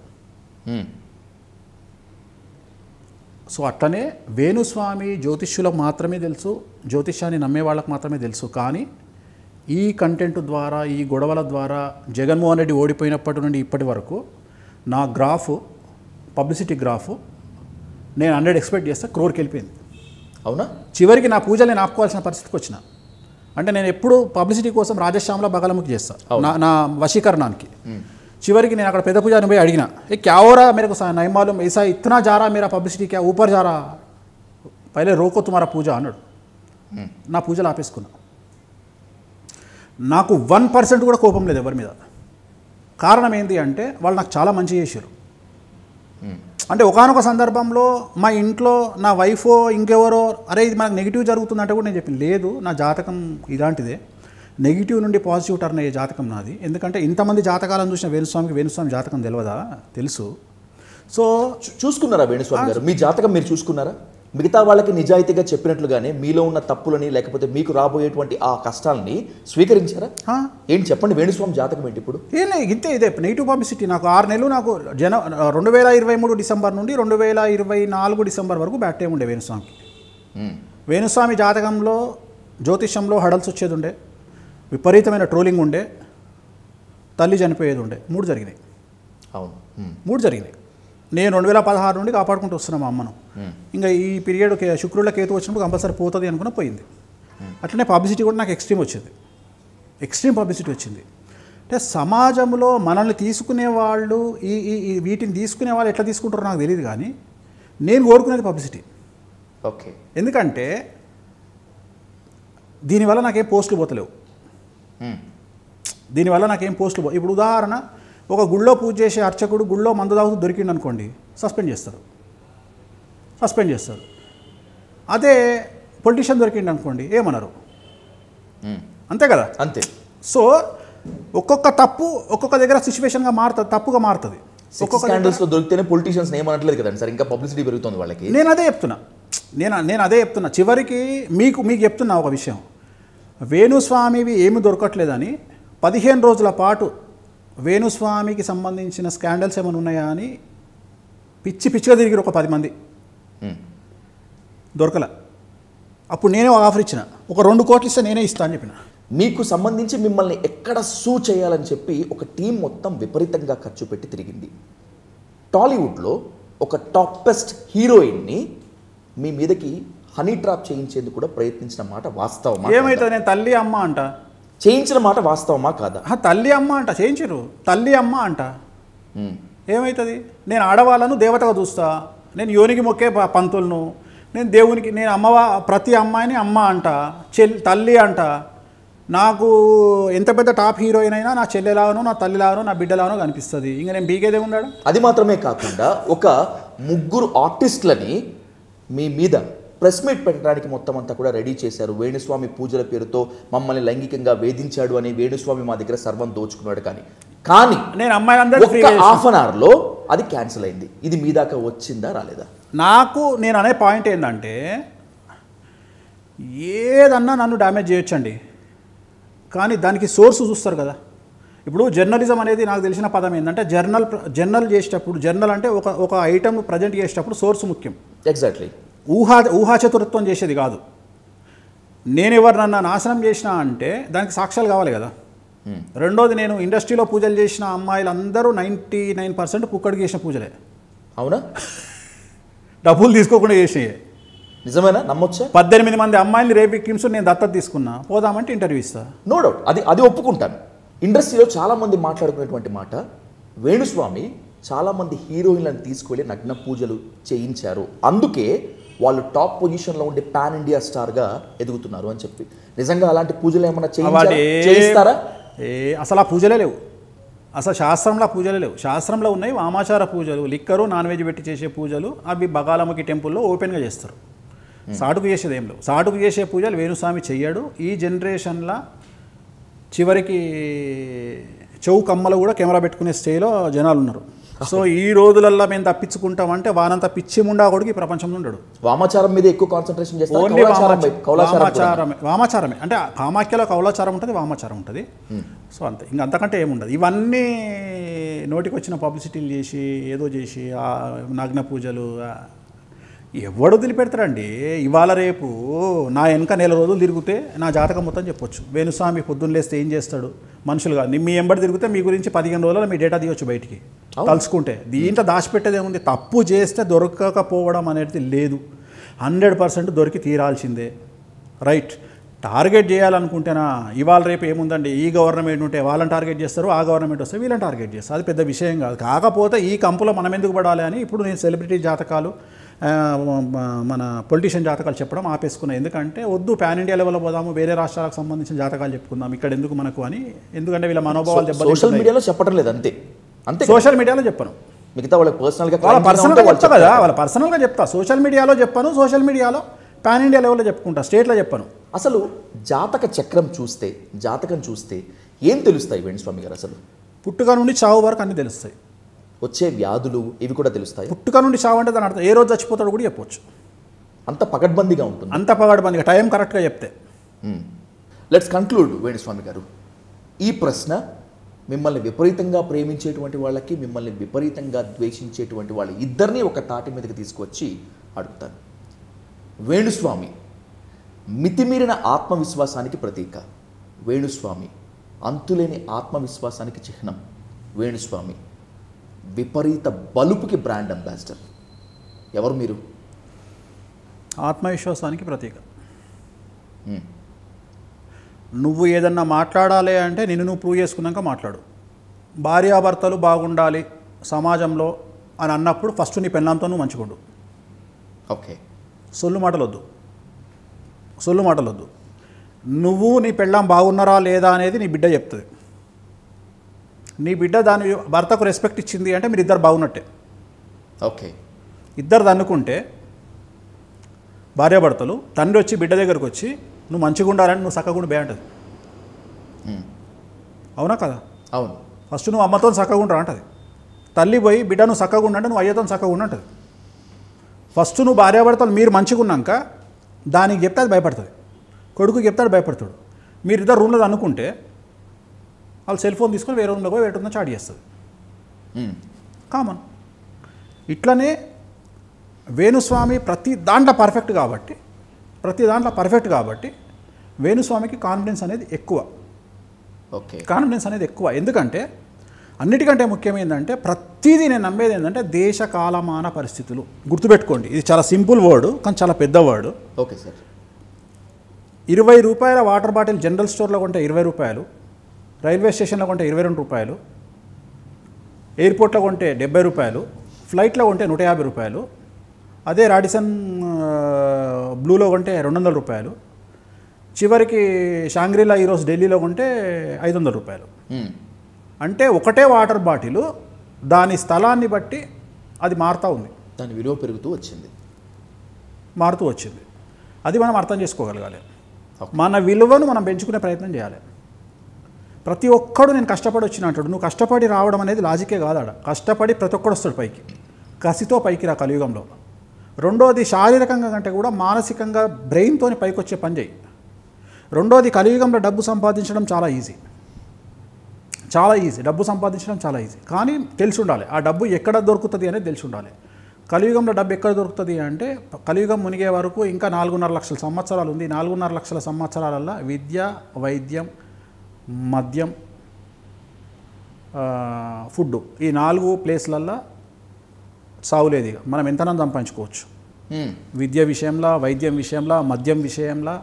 సో అట్లనే వేణుస్వామి జ్యోతిష్యులకు మాత్రమే తెలుసు, జ్యోతిష్యాన్ని నమ్మే వాళ్ళకు మాత్రమే తెలుసు. కానీ ఈ కంటెంట్ ద్వారా, ఈ గొడవల ద్వారా జగన్మోహన్ రెడ్డి ఓడిపోయినప్పటి నుండి ఇప్పటి వరకు నా గ్రాఫ్, పబ్లిసిటీ గ్రాఫ్ నేను 100 ఎక్స్పెక్ట్ చేస్తే క్రోర్కి వెళ్ళిపోయింది. అవునా? చివరికి నా పూజలు నేను ఆపుకోవాల్సిన పరిస్థితికి వచ్చిన. అంటే నేను ఎప్పుడు పబ్లిసిటీ కోసం రాజశ్యామలో బగలముఖి చేస్తాను నా వశీకరణానికి. చివరికి నేను అక్కడ పెద్ద పూజారిని పోయి అడిగిన, ఏ క్యావోరా మేరకు నై మాలూమ్ ऐसा इतना जा रहा मेरा पब्लिसिटी क्या ऊपर जा रहा पहले रोको तुम्हारा పూజ అన్నాడు. నా పూజలు ఆపేసుకున్నా. నాకు 1% కూడా కోపం లేదు ఎవరి మీద. కారణం ఏంటి అంటే వాళ్ళు నాకు చాలా మంచి చేశారు. అంటే ఒకానొక సందర్భంలో మా ఇంట్లో నా వైఫో ఇంకెవరో అరే ఇది మనకు నెగిటివ్ జరుగుతుందంటే కూడా నేను చెప్పాను, లేదు నా జాతకం ఇలాంటిదే, నెగిటివ్ నుండి పాజిటివ్ టర్న్ అయ్యే జాతకం నాది. ఎందుకంటే ఇంతమంది జాతకాలను చూసిన వేణుస్వామి జాతకం తెలియదా? తెలుసు. సో చూసుకున్నారా వేణుస్వామి గారు? మీ జాతకం మీరు చూసుకున్నారా? మిగతా వాళ్ళకి నిజాయితీగా చెప్పినట్లుగానే మీలో ఉన్న తప్పులని లేకపోతే మీకు రాబోయేటువంటి ఆ కష్టాలని స్వీకరించారా? ఏంటి చెప్పండి, వేణుస్వామి జాతకం ఏంటి ఇప్పుడు? ఇంతే ఇదే నెగిటివ్ పబ్లిసిటీ. నాకు 6 నెలలు నాకు 2023 డిసెంబర్ నుండి 2024 డిసెంబర్ వరకు బ్యాట్ టైం ఉండే వేణుస్వామికి. వేణుస్వామి జాతకంలో జ్యోతిష్యంలో హడల్స్ వచ్చేది ఉండే, విపరీతమైన ట్రోలింగ్ ఉండే, తల్లి చనిపోయేది ఉండే. 3 జరిగినాయి. అవును, 3 జరిగినాయి. నేను 2016 నుండి కాపాడుకుంటూ వస్తున్నాను మా అమ్మను. ఇంకా ఈ పీరియడ్ శుక్రుల కేతు వచ్చినప్పుడు కంపల్సరీ పోతుంది అనుకున్న పోయింది. అట్లనే పబ్లిసిటీ కూడా నాకు ఎక్స్ట్రీమ్ పబ్లిసిటీ వచ్చింది. అంటే సమాజంలో మనల్ని తీసుకునే వాళ్ళు ఈ వీటిని తీసుకునే వాళ్ళు ఎట్లా తీసుకుంటారో నాకు తెలియదు, కానీ నేను కోరుకునేది పబ్లిసిటీ. ఓకే. ఎందుకంటే దీనివల్ల నాకేం పోస్టులు పోతలేవు. ఇప్పుడు ఉదాహరణ, ఒక గుళ్ళో పూజ చేసే అర్చకుడు గుళ్ళో మందు తాగుతూ దొరికిండు అనుకోండి, సస్పెండ్ చేస్తారు. అదే పొలిటీషియన్ దొరికిండు అనుకోండి ఏమన్నారు? అంతే కదా? అంతే. సో ఒక్కొక్క తప్పు ఒక్కొక్క దగ్గర సిచ్యువేషన్గా మారుతుంది, తప్పుగా మారుతుంది. ఒక్కొక్క స్కాండల్స్లో దొరికితేనే పొలిటీషియన్స్ ఏమనట్లేదు కదండి సార్, ఇంకా పబ్లిసిటీ పెరుగుతుంది వాళ్ళకి. నేను అదే చెప్తున్నా. చివరికి మీకు చెప్తున్నా ఒక విషయం, వేణుస్వామివి ఏమి దొరకట్లేదని 15 రోజుల పాటు వేణుస్వామికి సంబంధించిన స్కాండల్స్ ఏమైనా ఉన్నాయా అని పిచ్చిగా తిరిగిరు ఒక 10 మంది, దొరకలే. అప్పుడు నేనే ఆఫర్ ఇచ్చిన, ఒక 2 కోట్లు ఇస్తే నేనే ఇస్తా అని చెప్పిన. మీకు సంబంధించి మిమ్మల్ని ఎక్కడ సూ చేయాలని చెప్పి ఒక టీం మొత్తం విపరీతంగా ఖర్చు పెట్టి తిరిగింది. టాలీవుడ్లో ఒక టాపెస్ట్ హీరోయిన్ని మీ మీదకి హనీ ట్రాప్ చేయించేందుకు కూడా ప్రయత్నించిన మాట వాస్తవమా? ఏమవుతుంది? నేను తల్లి అమ్మ అంట. చేయించిన మాట వాస్తవమా కాదా? తల్లి అమ్మ అంట, చేయించరు. తల్లి అమ్మ అంట. ఏమవుతుంది? నేను ఆడవాళ్ళను దేవతగా చూస్తా, నేను యోనికి మొక్కే పంతులను, నేను దేవునికి, నేను ప్రతి అమ్మాయిని అమ్మ అంట, తల్లి అంట. నాకు ఎంత పెద్ద టాప్ హీరోయిన్ అయినా నా చెల్లెలాగానో నా తల్లిలాగానో నా బిడ్డలాగానో కనిపిస్తుంది. ఇంకా నేను బీకేదే ఉన్నాడు. అది మాత్రమే కాకుండా ఒక 3 ఆర్టిస్టులని మీ మీద ప్రెస్ మీట్ పెట్టడానికి మొత్తం అంతా కూడా రెడీ చేశారు. వేణుస్వామి పూజల పేరుతో మమ్మల్ని లైంగికంగా వేధించాడు అని, వేణుస్వామి మా దగ్గర సర్వం దోచుకున్నాడు కానీ నేను అమ్మాయిలందరూ హాఫ్ అన్ అవర్లో అది క్యాన్సిల్ అయింది. ఇది మీ దాకా వచ్చిందా రాలేదా? నేను అనే పాయింట్ ఏంటంటే, ఏదన్నా నన్ను డ్యామేజ్ చేయొచ్చండి, కానీ దానికి సోర్స్ చూస్తారు కదా. ఇప్పుడు జర్నలిజం అనేది నాకు తెలిసిన పదం ఏంటంటే, జర్నల్ చేసేటప్పుడు, జర్నల్ అంటే ఒక ఐటమ్ ప్రజెంట్ చేసేటప్పుడు సోర్స్ ముఖ్యం. ఎగ్జాక్ట్లీ. ఊహాచతురత్వం చేసేది కాదు. నేను ఎవరినన్నా నాశనం చేసినా అంటే దానికి సాక్ష్యాలు కావాలి కదా. రెండోది, నేను ఇండస్ట్రీలో పూజలు చేసిన అమ్మాయిలందరూ 99% పుక్కడికి చేసిన పూజలే. అవునా? డబ్బులు తీసుకోకుండా చేసినాయి. నిజమేనా? నమ్మొచ్చా? 18 మంది అమ్మాయిని రేప్ విక్టిమ్స్ నేను దత్తత తీసుకున్నా, పోదామంటే ఇంటర్వ్యూ ఇస్తా. నో డౌట్, అది ఒప్పుకుంటాను. ఇండస్ట్రీలో చాలామంది మాట్లాడుకునేటువంటి మాట, వేణుస్వామి చాలామంది హీరోయిన్లను తీసుకెళ్ళి నగ్న పూజలు చేయించారు, అందుకే వాళ్ళు టాప్ పొజిషన్లో ఉండే పాన్ ఇండియా స్టార్గా ఎదుగుతున్నారు అని చెప్పి. నిజంగా అలాంటి పూజలు ఏమైనా చేయిస్తారా? అసలు ఆ పూజలే లేవు. అసలు శాస్త్రంలో పూజలే లేవు. శాస్త్రంలో ఉన్నాయి వామాచార పూజలు, లిక్కరు నాన్ వెజ్ పెట్టి చేసే పూజలు. అవి బగాలమ్మకి టెంపుల్లో ఓపెన్గా చేస్తారు. సాటుకు చేసేది ఏం లేవు. సాటుకు చేసే పూజలు వేణుస్వామి చెయ్యడు. ఈ జనరేషన్లో చివరికి చౌకమ్మలు కూడా కెమెరా పెట్టుకునే స్టేలో జనాలు ఉన్నారు. సో ఈ రోజులల్లో మేము తప్పించుకుంటామంటే వానంత పిచ్చి ముండా కొడుకు ఈ ప్రపంచంలో ఉండడు. వామాచారం మీద ఎక్కువ కాన్సన్ట్రేషన్ చేస్తారు. ఓన్లీ వామాచారమే. అంటే కామాఖ్యలో కౌలాచారం ఉంటుంది, వామాచారం ఉంటుంది. సో అంతే, ఇంకా అంతకంటే ఏముండదు. ఇవన్నీ నోటికి వచ్చిన పబ్లిసిటీలు చేసి ఏదో చేసి నగ్న పూజలు ఎవడు వదిలిపెడతారండి? ఇవాళ రేపు నా వెనక నెల రోజులు తిరిగితే నా జాతకం మొత్తం చెప్పొచ్చు. వేణుస్వామి పొద్దున్న లేస్తే ఏం చేస్తాడు, మనుషులుగా మీ ఎంబడి తిరిగితే మీ గురించి 15 రోజుల్లో మీ డేటా తీయొచ్చు బయటికి తలుచుకుంటే. దీంట్లో దాచిపెట్టేది ఏముంది? తప్పు చేస్తే దొరకకపోవడం అనేది లేదు, 100% దొరికి తీరాల్సిందే. రైట్, టార్గెట్ చేయాలనుకుంటేనా ఇవాళ రేపు ఏముందండి, ఈ గవర్నమెంట్ ఉంటే వాళ్ళని టార్గెట్ చేస్తారు, ఆ గవర్నమెంట్ వస్తే వీళ్ళని టార్గెట్ చేస్తారు. అది పెద్ద విషయం కాదు. కాకపోతే ఈ కంపులో మనం ఎందుకు పడాలి అని ఇప్పుడు నేను సెలబ్రిటీ జాతకాలు, మన పొలిటీషియన్ జాతకాలు చెప్పడం ఆపేసుకున్నాను. ఎందుకంటే వద్దు, పాన్ ఇండియా లెవెల్లో పోదాము, వేరే రాష్ట్రాలకు సంబంధించిన జాతకాలు చెప్పుకుందాం, ఇక్కడ ఎందుకు మనకు అని. ఎందుకంటే వీళ్ళ మనోభావాలు సోషల్ మీడియాలో చెప్పడం లేదు, అంతే అంతే. సోషల్ మీడియాలో చెప్పను, మిగతా వాళ్ళకి పర్సనల్గా చెప్తా కదా, వాళ్ళ పర్సనల్గా చెప్తా. సోషల్ మీడియాలో చెప్పను, సోషల్ మీడియాలో పాన్ ఇండియా లెవెల్లో చెప్పుకుంటా, స్టేట్లో చెప్పను. అసలు జాతక చక్రం చూస్తే, జాతకం చూస్తే ఏం తెలుస్తాయి వేణుస్వామి గారు? అసలు పుట్టుక నుండి చావు వరకు అన్నీ తెలుస్తాయి. వచ్చే వ్యాధులు ఇవి కూడా తెలుస్తాయి. పుట్టుక నుండి చావు అంటే దాని అర్థం ఏ రోజు చచ్చిపోతాడు కూడా చెప్పవచ్చు. అంత పకడ్బందీగా ఉంటుంది, అంత పకడ్బందీగా, టైం కరెక్ట్గా చెప్తే. లెట్స్ కన్క్లూడ్ వేణుస్వామి గారు. ఈ ప్రశ్న మిమ్మల్ని విపరీతంగా ప్రేమించేటువంటి వాళ్ళకి, మిమ్మల్ని విపరీతంగా ద్వేషించేటువంటి వాళ్ళ ఇద్దరినీ ఒక తాటి మీదకి తీసుకొచ్చి అడుగుతాను. వేణుస్వామి మితిమీరిన ఆత్మవిశ్వాసానికి ప్రతీక, వేణుస్వామి అంతులేని ఆత్మవిశ్వాసానికి చిహ్నం, వేణుస్వామి విపరీత బలుపుకి బ్రాండ్ అంబాసిడర్. ఎవరు మీరు? ఆత్మవిశ్వాసానికి ప్రతీక. నువ్వు ఏదన్నా మాట్లాడాలి అంటే నిన్ను నువ్వు ప్రూవ్ చేసుకున్నాక మాట్లాడు. భార్యాభర్తలు బాగుండాలి సమాజంలో అని అన్నప్పుడు ఫస్ట్ నీ పెళ్ళాంతో నువ్వు మంచిగుండు. ఓకే, సొల్లు మాటలొద్దు, సొల్లు మాటలొద్దు. నువ్వు నీ పెళ్ళాం బాగున్నారా లేదా అనేది నీ బిడ్డ చెప్తుంది. నీ బిడ్డ దాని భర్తకు రెస్పెక్ట్ ఇచ్చింది అంటే మీరు ఇద్దరు బాగున్నట్టే. ఓకే, ఇద్దరు దన్నుకుంటే భార్యాభర్తలు, తండ్రి వచ్చి బిడ్డ దగ్గరకు వచ్చి నువ్వు మంచిగా ఉండాలని, నువ్వు చక్కగా బే అంటది. అవునా కదా? అవును. ఫస్ట్ నువ్వు అమ్మతో చక్కగా ఉండరా అంటది. తల్లి పోయి బిడ్డ నువ్వు చక్కగా ఉండంటే నువ్వు అయ్యతో చక్కగా ఉండంటది. ఫస్ట్ నువ్వు భార్యాభర్తలు మీరు మంచిగా ఉన్నాక దానికి చెప్తే అది భయపడుతుంది, కొడుకు చెప్తాడు భయపడతాడు. మీరిద్దరు రూమ్లో అనుకుంటే వాళ్ళు సెల్ ఫోన్ తీసుకొని వేరే రూమ్లో పోయి వేటుందో చాట్ చేస్తుంది. కామన్. ఇట్లనే వేణుస్వామి ప్రతి దాంట్లో పర్ఫెక్ట్ కాబట్టి వేణుస్వామికి కాన్ఫిడెన్స్ అనేది ఎక్కువ. ఓకే, కాన్ఫిడెన్స్ అనేది ఎక్కువ. ఎందుకంటే అన్నిటికంటే ముఖ్యమైనదంటే ప్రతిదీ నేను నమ్మేది ఏంటంటే దేశ కాలమాన పరిస్థితులు. గుర్తుపెట్టుకోండి, ఇది చాలా సింపుల్ వర్డ్ కానీ చాలా పెద్ద వర్డ్. Okay sir. 20 రూపాయల వాటర్ బాటిల్ జనరల్ స్టోర్లో కొంటే 20 రూపాయలు, రైల్వే స్టేషన్లో కొంటే 22 రూపాయలు, ఎయిర్పోర్ట్లో కొంటే 70 రూపాయలు, ఫ్లైట్లో కొంటే 150 రూపాయలు, అదే రాడిసన్ బ్లూలో కొంటే 200 రూపాయలు, చివరికి షాంగ్రీలా ఈరోజు ఢిల్లీలో కొంటే 500 రూపాయలు. అంటే ఒకటే వాటర్ బాటిలు దాని స్థలాన్ని బట్టి అది మారుతూ ఉంది, దాని విలువ పెరుగుతూ వచ్చింది, మారుతూ వచ్చింది. అది మనం అర్థం చేసుకోగలగాలి. మన విలువను మనం పెంచుకునే ప్రయత్నం చేయాలి. ప్రతి ఒక్కడు నేను కష్టపడి వచ్చినట్టు, నువ్వు కష్టపడి రావడం అనేది లాజికే కాదాడ. కష్టపడి ప్రతి ఒక్కడు వస్తాడు పైకి, కసితో పైకి రా కలియుగంలో. రెండోది శారీరకంగా కంటే కూడా మానసికంగా బ్రెయిన్తో పైకి వచ్చే పని చేయి. రెండోది కలియుగంలో డబ్బు సంపాదించడం చాలా ఈజీ, డబ్బు సంపాదించడం చాలా ఈజీ. కానీ తెలిసి ఉండాలి ఆ డబ్బు ఎక్కడ దొరుకుతుంది అనేది తెలిసి ఉండాలి. కలియుగంలో డబ్బు ఎక్కడ దొరుకుతుంది అంటే కలియుగం మునిగే వరకు ఇంకా 4.5 లక్షల సంవత్సరాలు ఉంది. 4.5 లక్షల సంవత్సరాలల్లో విద్య, వైద్యం, మద్యం, ఫుడ్, ఈ 4 ప్లేస్లల్లో సావులేదు. మనం ఎంతనో సంపాదించుకోవచ్చు. విద్య విషయంలో, వైద్యం విషయంలో, మద్యం విషయంలో,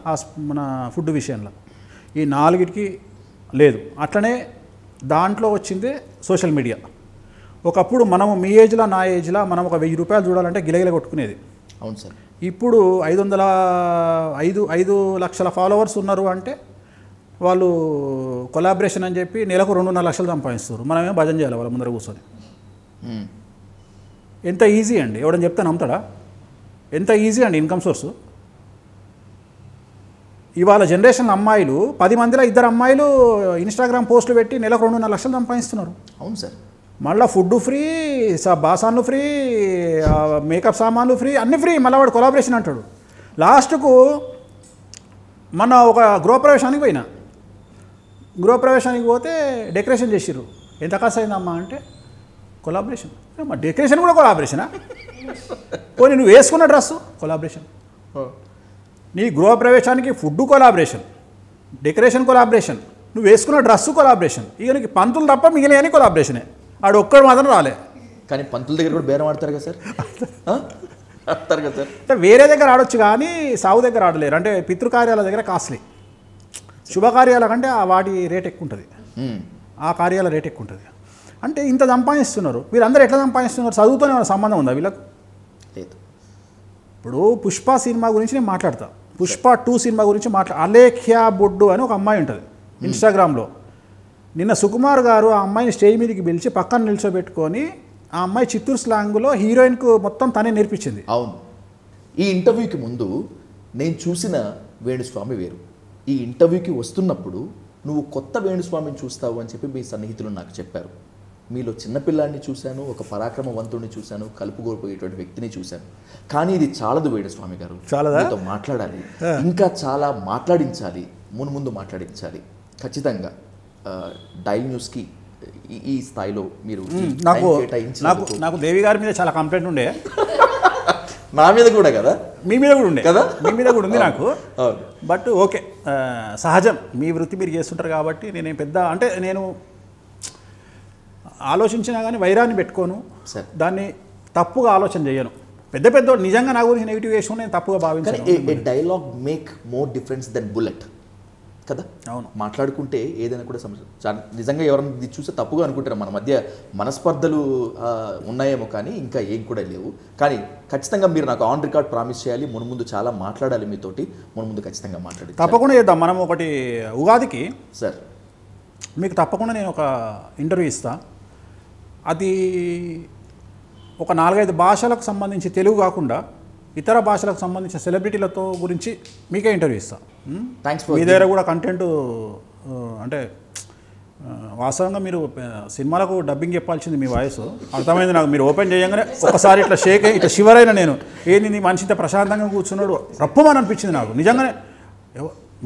మన ఫుడ్ విషయంలో ఈ 4కి లేదు. అట్లనే దాంట్లో వచ్చిందే సోషల్ మీడియా. ఒకప్పుడు మనము మీ ఏజ్లో నా ఏజ్లో మనం ఒక 1000 రూపాయలు చూడాలంటే గిలగిల కొట్టుకునేది. అవును సార్. ఇప్పుడు 5 లక్షల ఫాలోవర్స్ ఉన్నారు అంటే వాళ్ళు కొలాబరేషన్ అని చెప్పి నెలకు 2.5 లక్షలు సంపాదిస్తారు. మనమేమో భజన చేయాలి వాళ్ళ ముందర కూర్చొని. ఎంత ఈజీ అండి, ఎవడని చెప్తే నమ్ముతాడా? ఎంత ఈజీ అండి ఇన్కమ్ సోర్సు. ఇవాళ జనరేషన్ అమ్మాయిలు 10 మందిలో 2 అమ్మాయిలు ఇన్స్టాగ్రామ్ పోస్టులు పెట్టి నెలకు 2.5 లక్షలు సంపాదిస్తున్నారు. అవును సార్. మళ్ళీ ఫుడ్ ఫ్రీ, బాసాన్లు ఫ్రీ, మేకప్ సామాన్లు ఫ్రీ, అన్నీ ఫ్రీ. మళ్ళీ వాడు కొలాబరేషన్ అంటాడు. లాస్ట్కు మన ఒక గృహప్రవేశానికి పోయినా, గృహప్రవేశానికి పోతే డెకరేషన్ చేసిర్రు. ఎంత ఖర్చు అయిందమ్మా అంటే కొలాబరేషన్. మా డెకరేషన్ కూడా కొలాబరేషనా? పోనీ నువ్వు వేసుకున్న డ్రెస్సు కొలాబరేషన్, నీ గృహప్రవేశానికి ఫుడ్ కొలాబరేషన్, డెకరేషన్ కొలాబరేషన్, నువ్వు వేసుకున్న డ్రెస్సు కొలాబరేషన్. ఇక నీకు పంతులు తప్ప మిగిలిన కొలాబరేషనే. ఆడు ఒక్కడు మాత్రం రాలే. కానీ పంతుల దగ్గర కూడా బేరం ఆడతారు కదా సార్? ఆడతారు కదా సార్? అంటే వేరే దగ్గర ఆడొచ్చు కానీ సాగు దగ్గర ఆడలేరు. అంటే పితృకార్యాల దగ్గర కాస్ట్లీ, శుభకార్యాల కంటే వాటి రేట్ ఎక్కువ ఉంటుంది, ఆ కార్యాల రేట్ ఎక్కువ ఉంటుంది. అంటే ఇంత సంపాదిస్తున్నారు వీళ్ళందరూ. ఎట్లా సంపాదిస్తున్నారు? చదువుతోనే ఏమైనా సంబంధం ఉందా వీళ్ళకు? లేదు. ఇప్పుడు పుష్ప సినిమా గురించి నేను మాట్లాడతా. పుష్ప 2 సినిమా గురించి అలేఖ్యా బొడ్డు అని ఒక అమ్మాయి ఉంటుంది ఇన్స్టాగ్రామ్లో. నిన్న సుకుమార్ గారు ఆ అమ్మాయిని స్టేజ్ మీదకి పిలిచి పక్కన నిల్చోబెట్టుకొని ఆ అమ్మాయి చిత్తూరు స్లాంగ్లో హీరోయిన్కు మొత్తం తనే నేర్పించింది. అవును. ఈ ఇంటర్వ్యూకి ముందు నేను చూసిన వేణుస్వామి వేరు. ఈ ఇంటర్వ్యూకి వస్తున్నప్పుడు నువ్వు కొత్త వేణుస్వామిని చూస్తావు అని చెప్పి మీ సన్నిహితులు నాకు చెప్పారు. మీలో చిన్నపిల్లాడిని చూశాను, ఒక పరాక్రమవంతుడిని చూశాను, కలుపుకోపోయేటువంటి వ్యక్తిని చూశాను. కానీ ఇది చాలదు వేణుస్వామి గారు, మీతో మాట్లాడాలి, ఇంకా చాలా మాట్లాడించాలి, ముందు మాట్లాడించాలి. ఖచ్చితంగా డైల్ న్యూస్కి ఈ స్థాయిలో మీరు నాకు దేవి గారి మీద చాలా కంప్లైంట్ ఉండే. నా మీద కూడా కదా, మీ మీద కూడా ఉండే కదా, మీ మీద కూడా ఉంది నాకు. బట్ ఓకే, సహజం, మీ వృత్తి మీరు చేస్తుంటారు కాబట్టి నేనేం పెద్ద అంటే నేను ఆలోచించినా కానీ వైరాన్ని పెట్టుకోను, దాన్ని తప్పుగా ఆలోచన చేయను. పెద్ద నిజంగా నా గురించి నెగిటివ్ వేసుకుని నేను తప్పుగా భావించాను. Dialogue make more difference then bullet కదా. అవును, మాట్లాడుకుంటే ఏదైనా కూడా సమస్య. నిజంగా ఎవరైనా ఇది చూస్తే తప్పుగా అనుకుంటారు, మన మధ్య మనస్పర్ధలు ఉన్నాయేమో కానీ ఇంకా ఏం కూడా లేవు. కానీ ఖచ్చితంగా మీరు నాకు ఆన్ రికార్డ్ ప్రామిస్ చేయాలి, ముందు చాలా మాట్లాడాలి మీతోటి, ముందు ఖచ్చితంగా మాట్లాడి తప్పకుండా చేద్దాం. మనం ఒకటి ఉగాదికి సార్ మీకు తప్పకుండా నేను ఒక ఇంటర్వ్యూ ఇస్తా. అది ఒక 4-5 భాషలకు సంబంధించి, తెలుగు కాకుండా ఇతర భాషలకు సంబంధించిన సెలబ్రిటీలతో గురించి మీకే ఇంటర్వ్యూ ఇస్తా. మీ దగ్గర కూడా కంటెంట్ అంటే వాస్తవంగా మీరు సినిమాలకు డబ్బింగ్ చెప్పాల్సింది మీ వాయిస్ అర్థమైంది నాకు. మీరు ఓపెన్ చేయగానే ఒకసారి ఇట్లా షేక్ అయ్యి ఇట్లా శివరైన నేను ఏంది మనిషి ఇంత ప్రశాంతంగా కూర్చున్నాడు రప్పమని అనిపించింది నాకు. నిజంగానే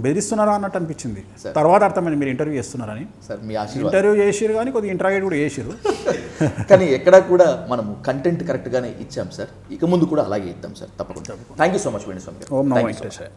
బెదిరిస్తున్నారా అన్నట్టు అనిపించింది. తర్వాత అర్థమైంది మీరు ఇంటర్వ్యూ చేస్తున్నారని. సార్ మీ ఇంటర్వ్యూ చేసిరు కానీ కొద్దిగా ఇంటరాగేట్ కూడా చేసిరు. కానీ ఎక్కడా కూడా మనము కంటెంట్ కరెక్ట్గానే ఇచ్చాం సార్, ఇక ముందు కూడా అలాగే ఇద్దాం సార్ తప్పకుండా. Thank you so much Venu Swamy గారు. ఓం నమో వెంకటేశాయ.